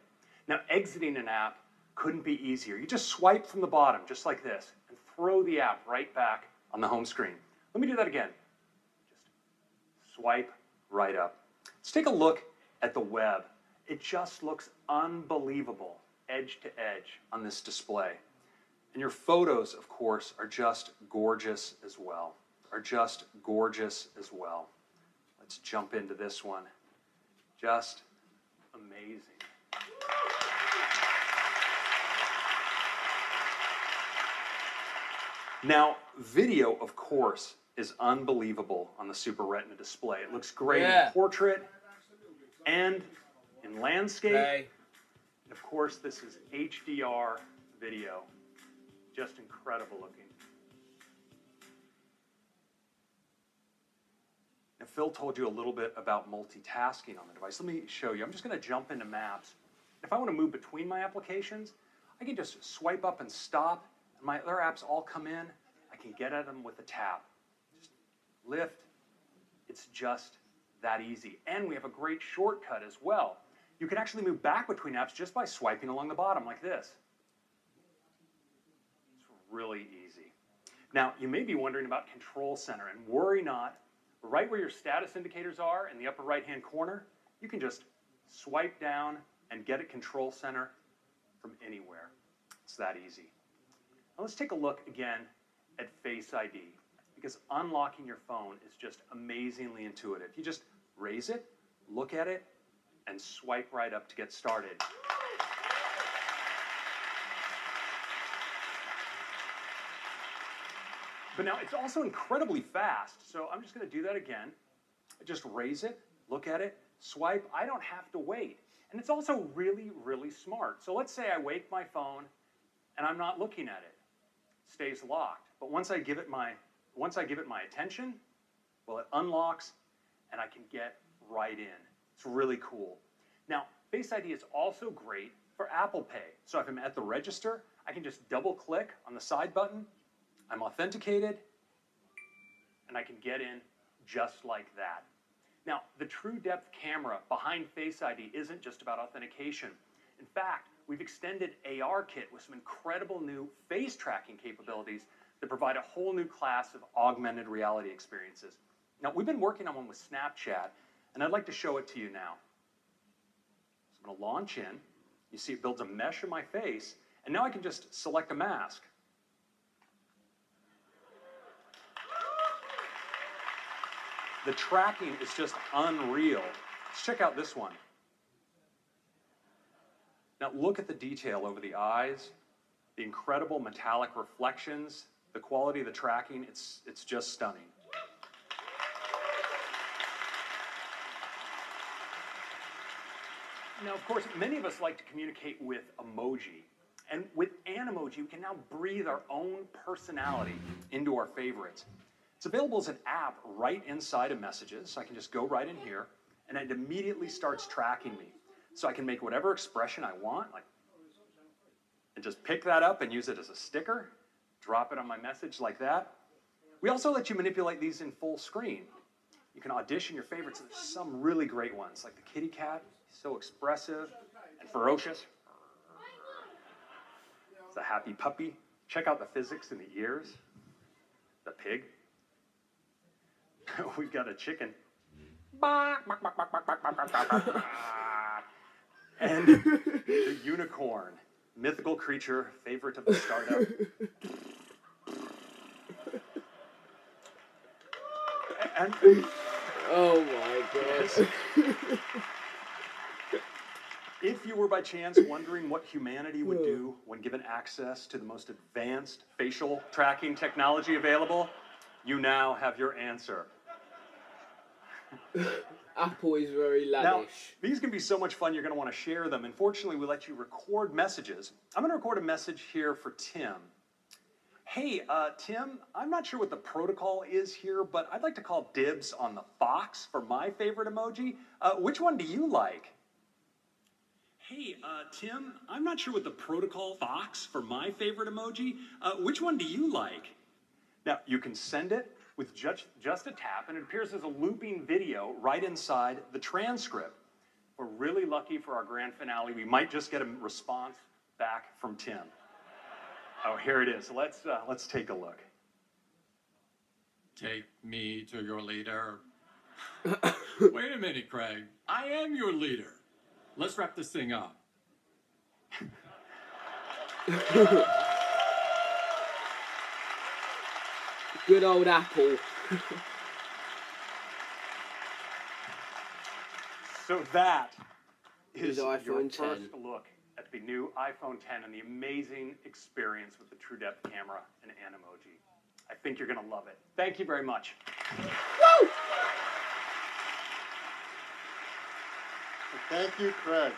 Now, exiting an app couldn't be easier. You just swipe from the bottom, just like this, and throw the app right back on the home screen. Let me do that again. Just swipe right up. Let's take a look at the web. It just looks unbelievable, edge to edge on this display. And your photos, of course, are just gorgeous as well. Let's jump into this one. Just amazing. Now, video, of course, is unbelievable on the Super Retina display. It looks great in portrait and in landscape. And of course, this is HDR video. Just incredible looking. Now, Phil told you a little bit about multitasking on the device. Let me show you. I'm just going to jump into Maps. If I want to move between my applications, I can just swipe up and stop, and my other apps all come in. I can get at them with a tap. Just lift. It's just that easy. And we have a great shortcut as well. You can actually move back between apps just by swiping along the bottom like this. It's really easy. Now, you may be wondering about Control Center, and worry not. Right where your status indicators are in the upper right-hand corner, you can just swipe down and get at Control Center from anywhere. It's that easy. Now let's take a look again at Face ID, because unlocking your phone is just amazingly intuitive. You just raise it, look at it, and swipe right up to get started. But now it's also incredibly fast, so I'm just going to do that again. I just raise it, look at it, swipe. I don't have to wait. And it's also really, really smart. So let's say I wake my phone and I'm not looking at it. It stays locked. But once I give it my attention, well, it unlocks and I can get right in. It's really cool. Now, Face ID is also great for Apple Pay. So if I'm at the register, I can just double click on the side button. I'm authenticated, and I can get in just like that. Now, the True Depth camera behind Face ID isn't just about authentication. In fact, we've extended ARKit with some incredible new face tracking capabilities that provide a whole new class of augmented reality experiences. Now, we've been working on one with Snapchat, and I'd like to show it to you now. So I'm going to launch in. You see it builds a mesh of my face, and now I can just select a mask. The tracking is just unreal. Let's check out this one. Now look at the detail over the eyes, the incredible metallic reflections, the quality of the tracking, it's just stunning. Now, of course, many of us like to communicate with emoji. And with Animoji, we can now breathe our own personality into our favorites. It's available as an app right inside of Messages, so I can just go right in here, and it immediately starts tracking me. So I can make whatever expression I want, and just pick that up and use it as a sticker, drop it on my message like that. We also let you manipulate these in full screen. You can audition your favorites, and there's some really great ones, like the kitty cat, so expressive and ferocious. It's a happy puppy. Check out the physics in the ears. The pig. We've got a chicken. And the unicorn, mythical creature, favorite of the startup. And oh my gosh. If you were by chance wondering what humanity would do when given access to the most advanced facial tracking technology available, you now have your answer. Apple is very lavish. Now, these can be so much fun, you're going to want to share them. Unfortunately, we let you record messages. I'm going to record a message here for Tim. Hey, Tim, I'm not sure what the protocol is here, but I'd like to call dibs on the fox for my favorite emoji. Which one do you like? Hey, Tim, I'm not sure what the protocol fox for my favorite emoji. Which one do you like? Now, you can send it with just a tap, and it appears as a looping video right inside the transcript. If we're really lucky for our grand finale, we might just get a response back from Tim. Oh, here it is. Let's take a look. Take me to your leader. Wait a minute, Craig. I am your leader. Let's wrap this thing up. Good old Apple. So that Is is your iPhone 10. first look at the new iPhone 10 and the amazing experience with the True Depth camera and Animoji. I think you're going to love it. Thank you very much. Woo! Thank you, Craig.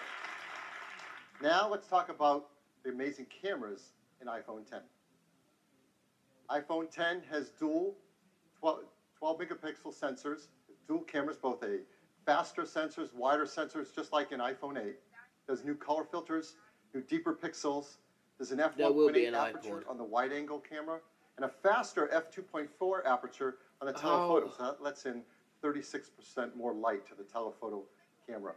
Now let's talk about the amazing cameras in iPhone 10. iPhone 10 has dual 12 megapixel sensors, dual cameras, both a faster sensors, wider sensors, just like in iPhone 8. There's new color filters, new deeper pixels. There's an f1.8 aperture on the wide-angle camera, and a faster f2.4 aperture on the telephoto. So that lets in 36% more light to the telephoto camera.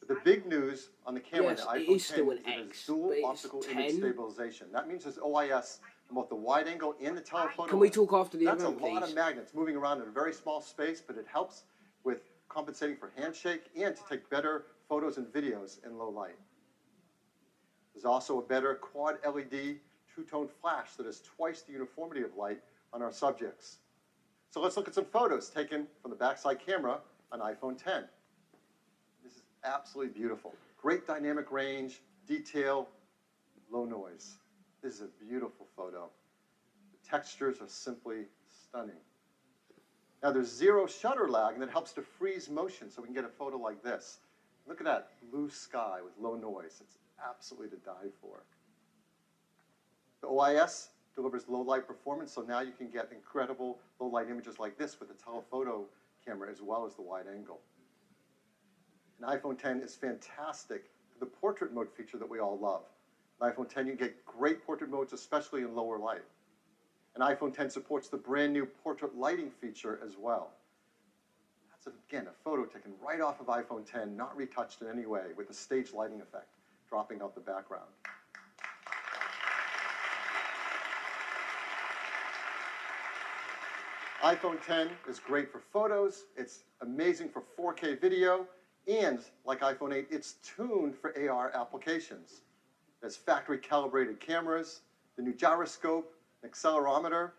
But the big news on the camera in the iPhone 10 is that it has dual optical image stabilization. That means there's OIS on both the wide angle and the telephoto. Can we talk after the event, please? That's a lot of magnets moving around in a very small space, but it helps with compensating for handshake and to take better photos and videos in low light. There's also a better quad LED two-tone flash that has twice the uniformity of light on our subjects. So let's look at some photos taken from the backside camera on iPhone 10. This is absolutely beautiful. Great dynamic range, detail, low noise. This is a beautiful photo. The textures are simply stunning. Now there's zero shutter lag, and that helps to freeze motion so we can get a photo like this. Look at that blue sky with low noise. It's absolutely to die for. The OIS delivers low light performance, so now you can get incredible low light images like this with the telephoto camera as well as the wide angle. And iPhone 10 is fantastic for the portrait mode feature that we all love. In iPhone 10, you can get great portrait modes, especially in lower light. And iPhone 10 supports the brand new portrait lighting feature as well. That's, again, a photo taken right off of iPhone 10, not retouched in any way, with the stage lighting effect dropping out the background. iPhone 10 is great for photos, it's amazing for 4K video, and like iPhone 8, it's tuned for AR applications. There's factory calibrated cameras, the new gyroscope, an accelerometer,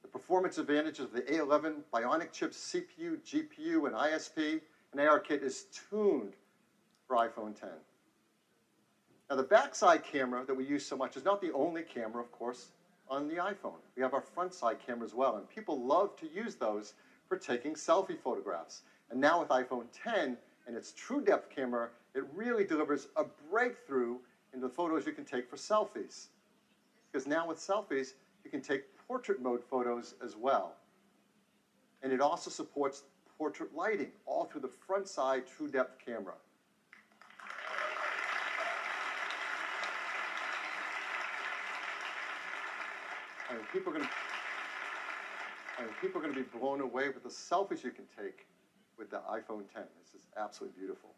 the performance advantages of the A11 Bionic chips, CPU, GPU, and ISP, and ARKit is tuned for iPhone 10. Now the backside camera that we use so much is not the only camera, of course, on the iPhone. We have our front side camera as well, and people love to use those for taking selfie photographs. And now with iPhone 10 and its True Depth camera, it really delivers a breakthrough in the photos you can take for selfies. Because now with selfies, you can take portrait mode photos as well. And it also supports portrait lighting, all through the front side True Depth camera. I mean, people are going to be blown away with the selfies you can take with the iPhone 10. This is absolutely beautiful.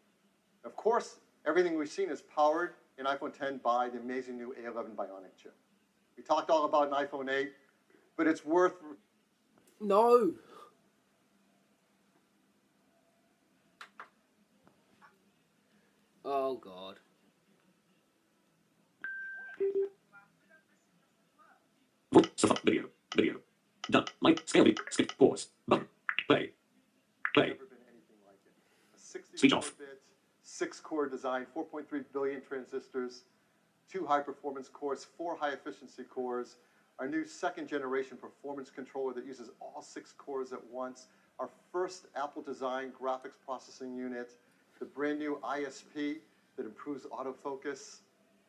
Of course, everything we've seen is powered in iPhone 10 by the amazing new A11 Bionic chip. We talked all about an iPhone 8, but it's worth... No. Oh, God. Video. Video. Done. Mic. Scale. Skip. Pause. Button. Play. Play. Speech off. 6-core design, 4.3 billion transistors, 2 high-performance cores, 4 high-efficiency cores, our new second-generation performance controller that uses all 6 cores at once, our first Apple-designed graphics processing unit, the brand-new ISP that improves autofocus,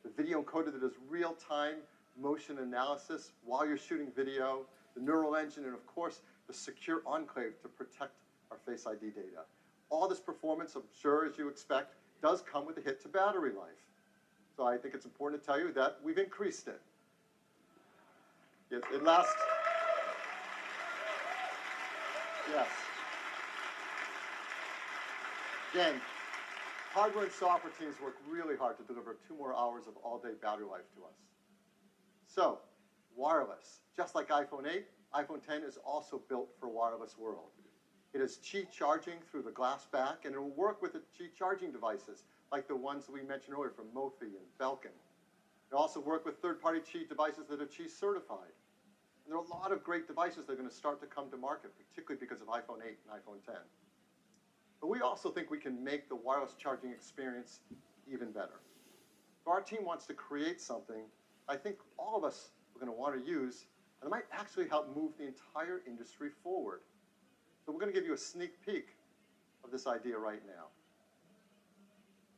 the video encoder that does real-time motion analysis while you're shooting video, the neural engine, and of course, the secure enclave to protect our Face ID data. All this performance, I'm sure as you expect, does come with a hit to battery life. So I think it's important to tell you that we've increased it. It lasts, yes. Again, hardware and software teams work really hard to deliver 2 more hours of all-day battery life to us. So, wireless. Just like iPhone 8, iPhone 10 is also built for a wireless world. It has Qi charging through the glass back, and it will work with the Qi charging devices, like the ones that we mentioned earlier from Mophie and Belkin. It will also work with third-party Qi devices that are Qi certified. And there are a lot of great devices that are going to start to come to market, particularly because of iPhone 8 and iPhone 10. But we also think we can make the wireless charging experience even better. So our team wants to create something I think all of us are going to want to use, and it might actually help move the entire industry forward. So we're going to give you a sneak peek of this idea right now.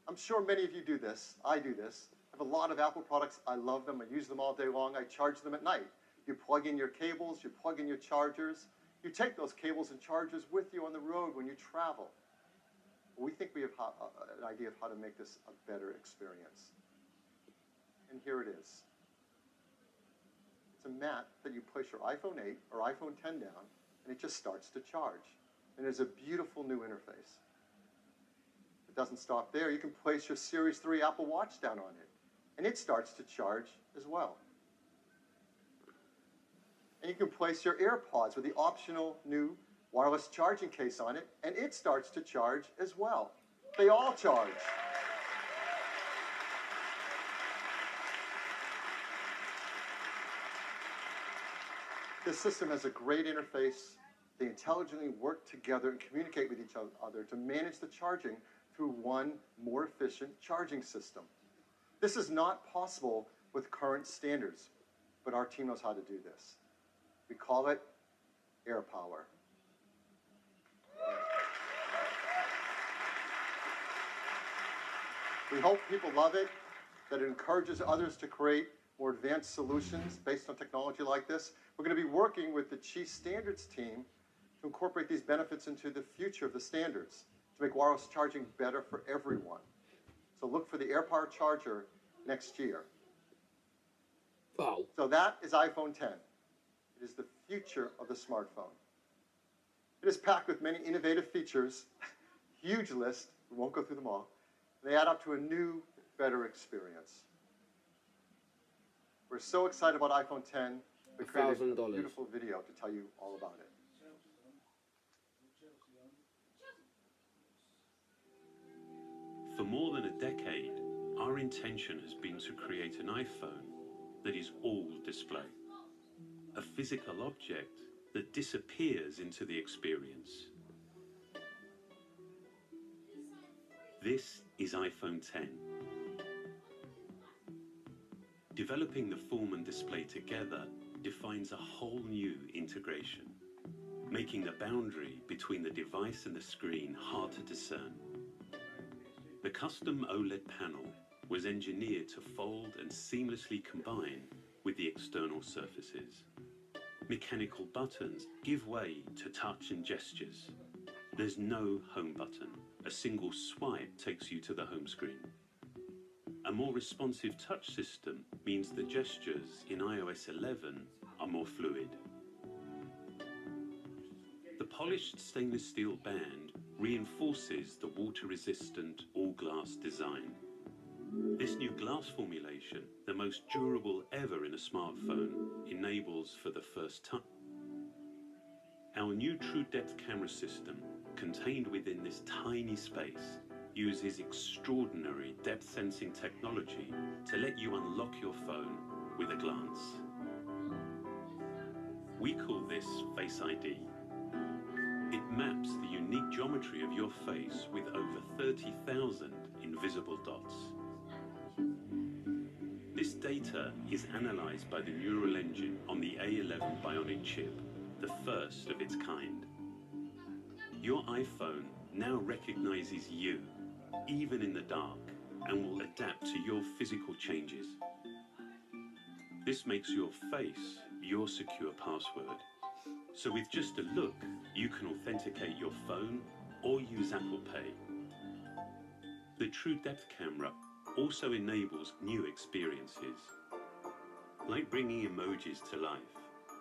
I'm sure many of you do this. I do this. I have a lot of Apple products. I love them. I use them all day long. I charge them at night. You plug in your cables. You plug in your chargers. You take those cables and chargers with you on the road when you travel. We think we have an idea of how to make this a better experience. And here it is. It's a mat that you place your iPhone 8 or iPhone 10 down, and it just starts to charge. And it's a beautiful new interface. It doesn't stop there. You can place your Series 3 Apple Watch down on it, and it starts to charge as well. And you can place your AirPods with the optional new wireless charging case on it, and it starts to charge as well. They all charge. This system has a great interface. They intelligently work together and communicate with each other to manage the charging through one more efficient charging system. This is not possible with current standards, but our team knows how to do this. We call it AirPower. We hope people love it, that it encourages others to create more advanced solutions based on technology like this. We're going to be working with the Qi Standards team to incorporate these benefits into the future of the standards to make wireless charging better for everyone. So look for the AirPower charger next year. Wow. So that is iPhone 10. It is the future of the smartphone. It is packed with many innovative features, huge list, we won't go through them all. They add up to a new, better experience. We're so excited about iPhone 10, we created a beautiful video to tell you all about it. For more than a decade, our intention has been to create an iPhone that is all display. A physical object that disappears into the experience. This is iPhone 10. Developing the form and display together defines a whole new integration, making the boundary between the device and the screen hard to discern. The custom OLED panel was engineered to fold and seamlessly combine with the external surfaces. Mechanical buttons give way to touch and gestures. There's no home button. A single swipe takes you to the home screen. A more responsive touch system means the gestures in iOS 11 are more fluid. The polished stainless steel band reinforces the water-resistant all-glass design. This new glass formulation, the most durable ever in a smartphone, enables for the first time. Our new True Depth camera system, contained within this tiny space, uses extraordinary depth sensing technology to let you unlock your phone with a glance. We call this Face ID. It maps the unique geometry of your face with over 30,000 invisible dots. This data is analyzed by the neural engine on the A11 Bionic chip, the first of its kind. Your iPhone now recognizes you, even in the dark, and will adapt to your physical changes. This makes your face your secure password. So with just a look, you can authenticate your phone or use Apple Pay. The True Depth camera also enables new experiences, like bringing emojis to life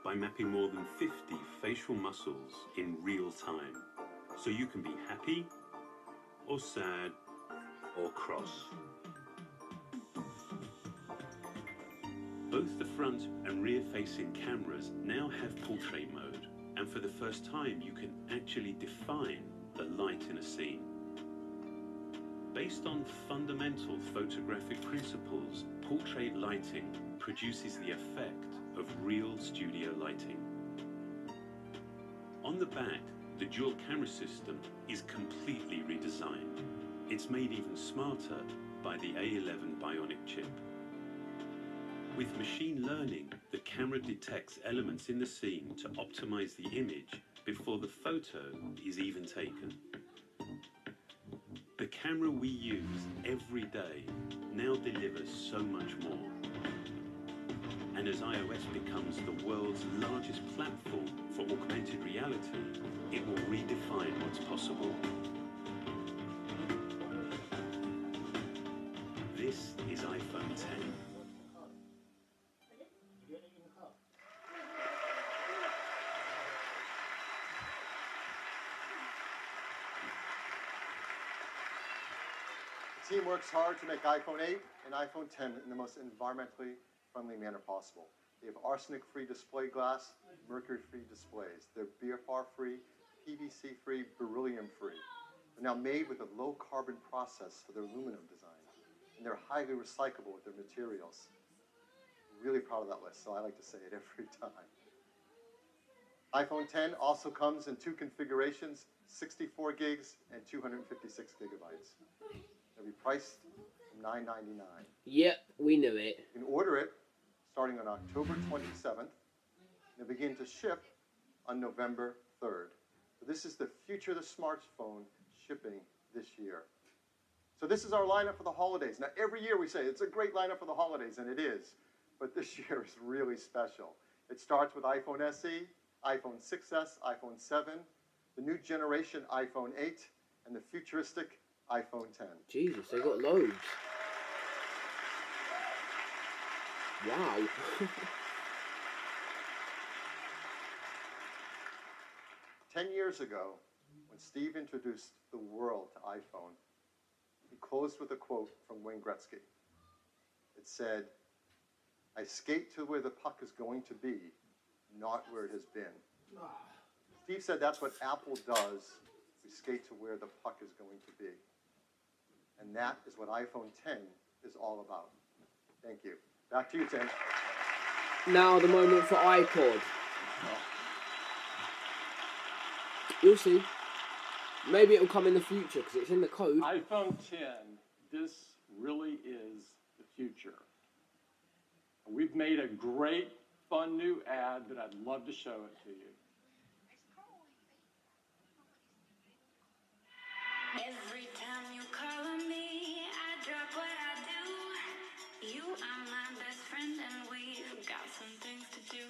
by mapping more than 50 facial muscles in real time, so you can be happy or sad or cross. Both the front and rear-facing cameras now have portrait mode, and for the first time you can actually define the light in a scene. Based on fundamental photographic principles, portrait lighting produces the effect of real studio lighting. On the back, The dual camera system is completely redesigned. It's made even smarter by the A11 Bionic chip. With machine learning, the camera detects elements in the scene to optimize the image before the photo is even taken. The camera we use every day now delivers so much more. And as iOS becomes the world's largest platform for augmented reality, it will redefine what's possible. This is iPhone 10. The team works hard to make iPhone 8 and iPhone 10 in the most environmentally friendly manner possible. They have arsenic-free display glass, mercury-free displays. They're BFR-free, PVC-free, beryllium-free. They're now made with a low-carbon process for their aluminum design, and they're highly recyclable with their materials. I'm really proud of that list, so I like to say it every time. iPhone 10 also comes in two configurations, 64 gigs and 256 gigabytes. They'll be priced from $9.99. Yep, we knew it. You can order it starting on October 27th, and they'll begin to ship on November 3rd. So this is the future of the smartphone shipping this year. So this is our lineup for the holidays. Now, every year we say it's a great lineup for the holidays, and it is. But this year is really special. It starts with iPhone SE, iPhone 6s, iPhone 7, the new generation iPhone 8, and the futuristic iPhone 10. Jesus, they got loads. Wow. 10 years ago, when Steve introduced the world to iPhone, he closed with a quote from Wayne Gretzky. It said, "I skate to where the puck is going to be, not where it has been." Steve said that's what Apple does. We skate to where the puck is going to be. And that is what iPhone 10 is all about. Thank you. Back to you, Tim. Now the moment for iPod. You'll see. Maybe it'll come in the future because it's in the code. iPhone 10, this really is the future. We've made a great, fun new ad that I'd love to show it to you. Every time you call on me, I drop what I do. You are my best friend and we've got some things to do.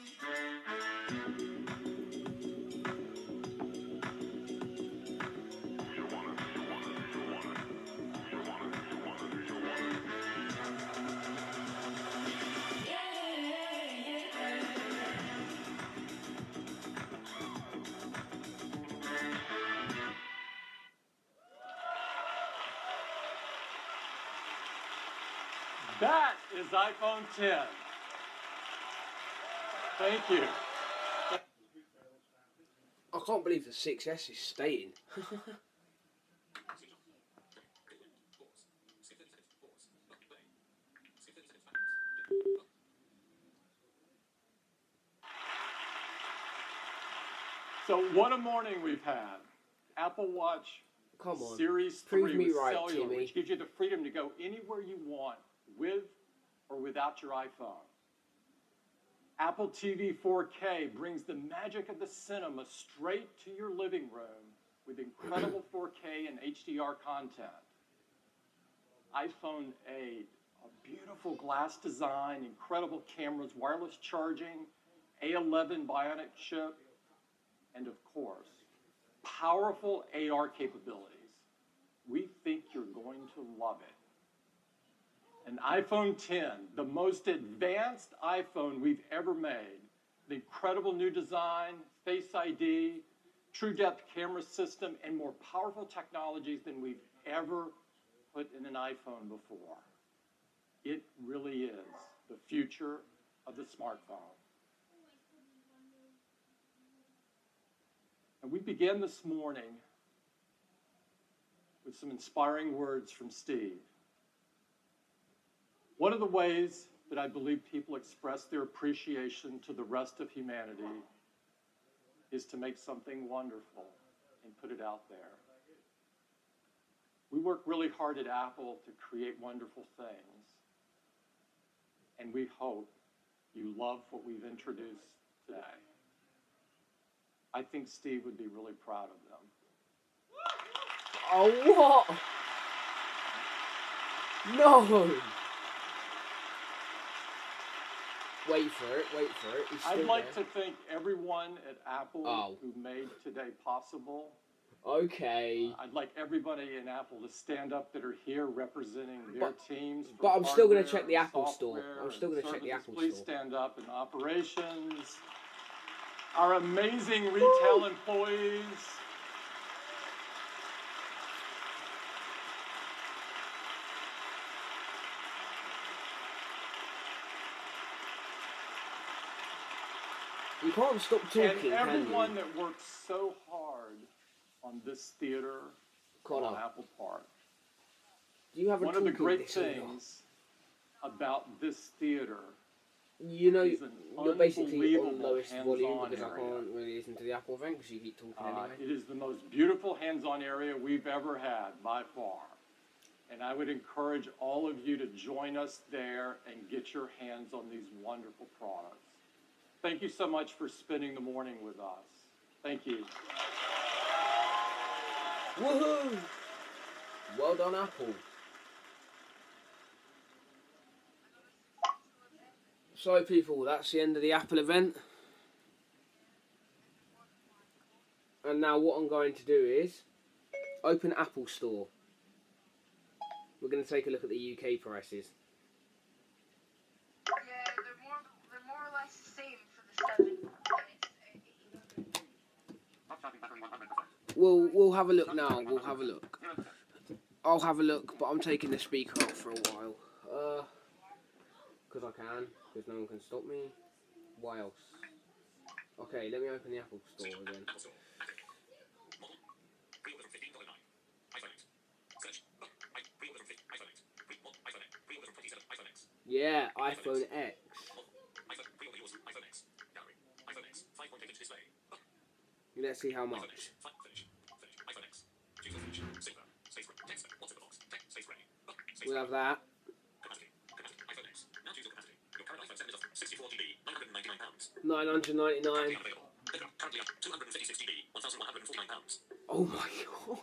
That is iPhone 10. Thank you. I can't believe the 6S is staying. So what a morning we've had. Apple Watch Come on. Series 3 Prove me with right, cellular, Timmy. which gives you the freedom to go anywhere you want with or without your iPhone. Apple TV 4K brings the magic of the cinema straight to your living room with incredible 4K and HDR content. iPhone 8, a beautiful glass design, incredible cameras, wireless charging, A11 Bionic chip, and of course, powerful AR capabilities. We think you're going to love it. An iPhone 10, the most advanced iPhone we've ever made. The incredible new design, Face ID, true depth camera system, and more powerful technologies than we've ever put in an iPhone before. It really is the future of the smartphone. And we began this morning with some inspiring words from Steve. One of the ways that I believe people express their appreciation to the rest of humanity is to make something wonderful. and put it out there. We work really hard at Apple to create wonderful things, and we hope you love what we've introduced today. I think Steve would be really proud of them. Oh, what? No! Wait for it, wait for it. I'd like to thank everyone at Apple who made today possible. Okay. I'd like everybody in Apple to stand up that are here representing their teams. But I'm still going to check the Apple Store. I'm still going to check the Apple Store. Please stand up in operations. Our amazing retail employees. You can't stop talking, and everyone that worked so hard on this theater on Apple Park. Do you have a one of the great things about this theater? You know, you're basically on lowest volume because I can't really listen to the Apple thing because you keep talking anyway. It is the most beautiful hands-on area we've ever had by far. And I would encourage all of you to join us there and get your hands on these wonderful products. Thank you so much for spending the morning with us. Thank you. Woohoo! Well done, Apple. So, people, that's the end of the Apple event. And now what I'm going to do is open Apple Store. We're going to take a look at the UK prices. Yeah, they're more or less the same for the 7. We'll have a look now. We'll have a look. I'll have a look, but I'm taking the speaker out for a while. Because I can. Because no one can stop me. Why else? Okay, let me open the Apple Store again. Yeah, iPhone X. Let's see how much. We'll have that. £999. Oh my god.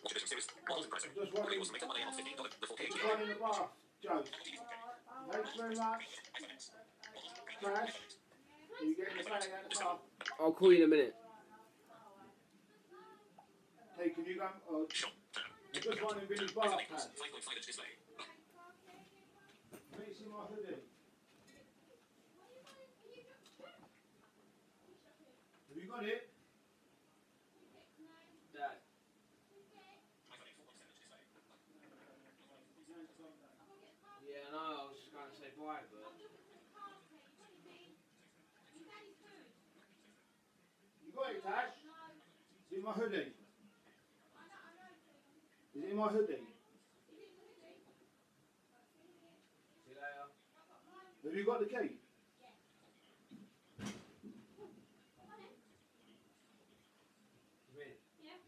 Just one in the bar, Joe. Thanks very much. Crash. Are you getting the bag out the bar? I'll call you in a minute. Hey, can you go? Just one in Billy's bar pad. Let me see my hoodie. Have you got it? Dad. Yeah, no, I was just going to say bye, but... You got it, Tash? Is it in my hoodie? Is it in my hoodie? See you later. Have you got the key?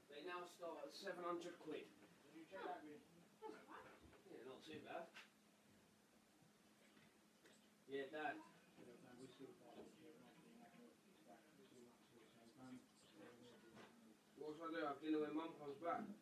They now start at 700 quid. Can you check that with? Yeah, not too bad. Yeah, Dad. What should I do? Have dinner when Mum comes back. Okay.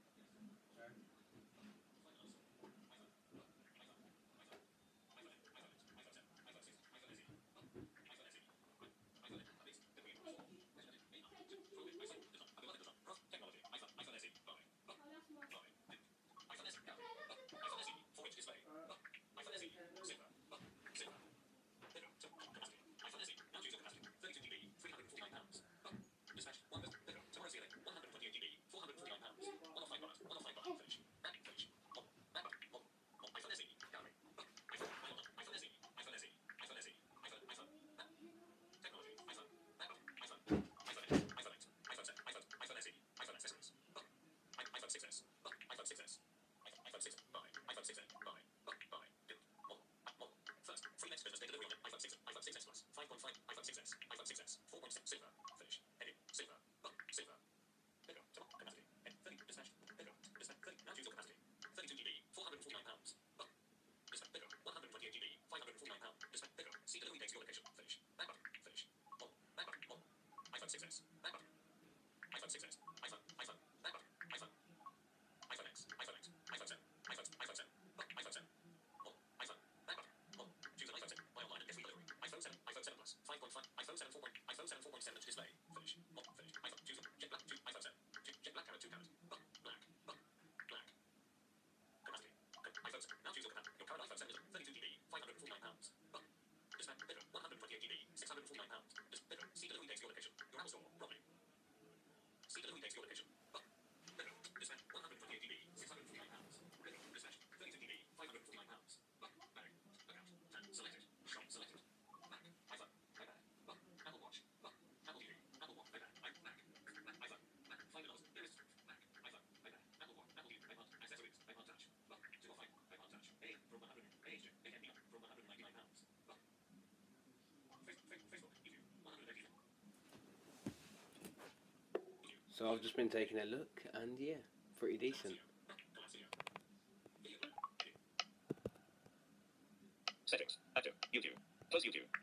So I've just been taking a look, and yeah, pretty decent. Settings. Active. YouTube. Close YouTube.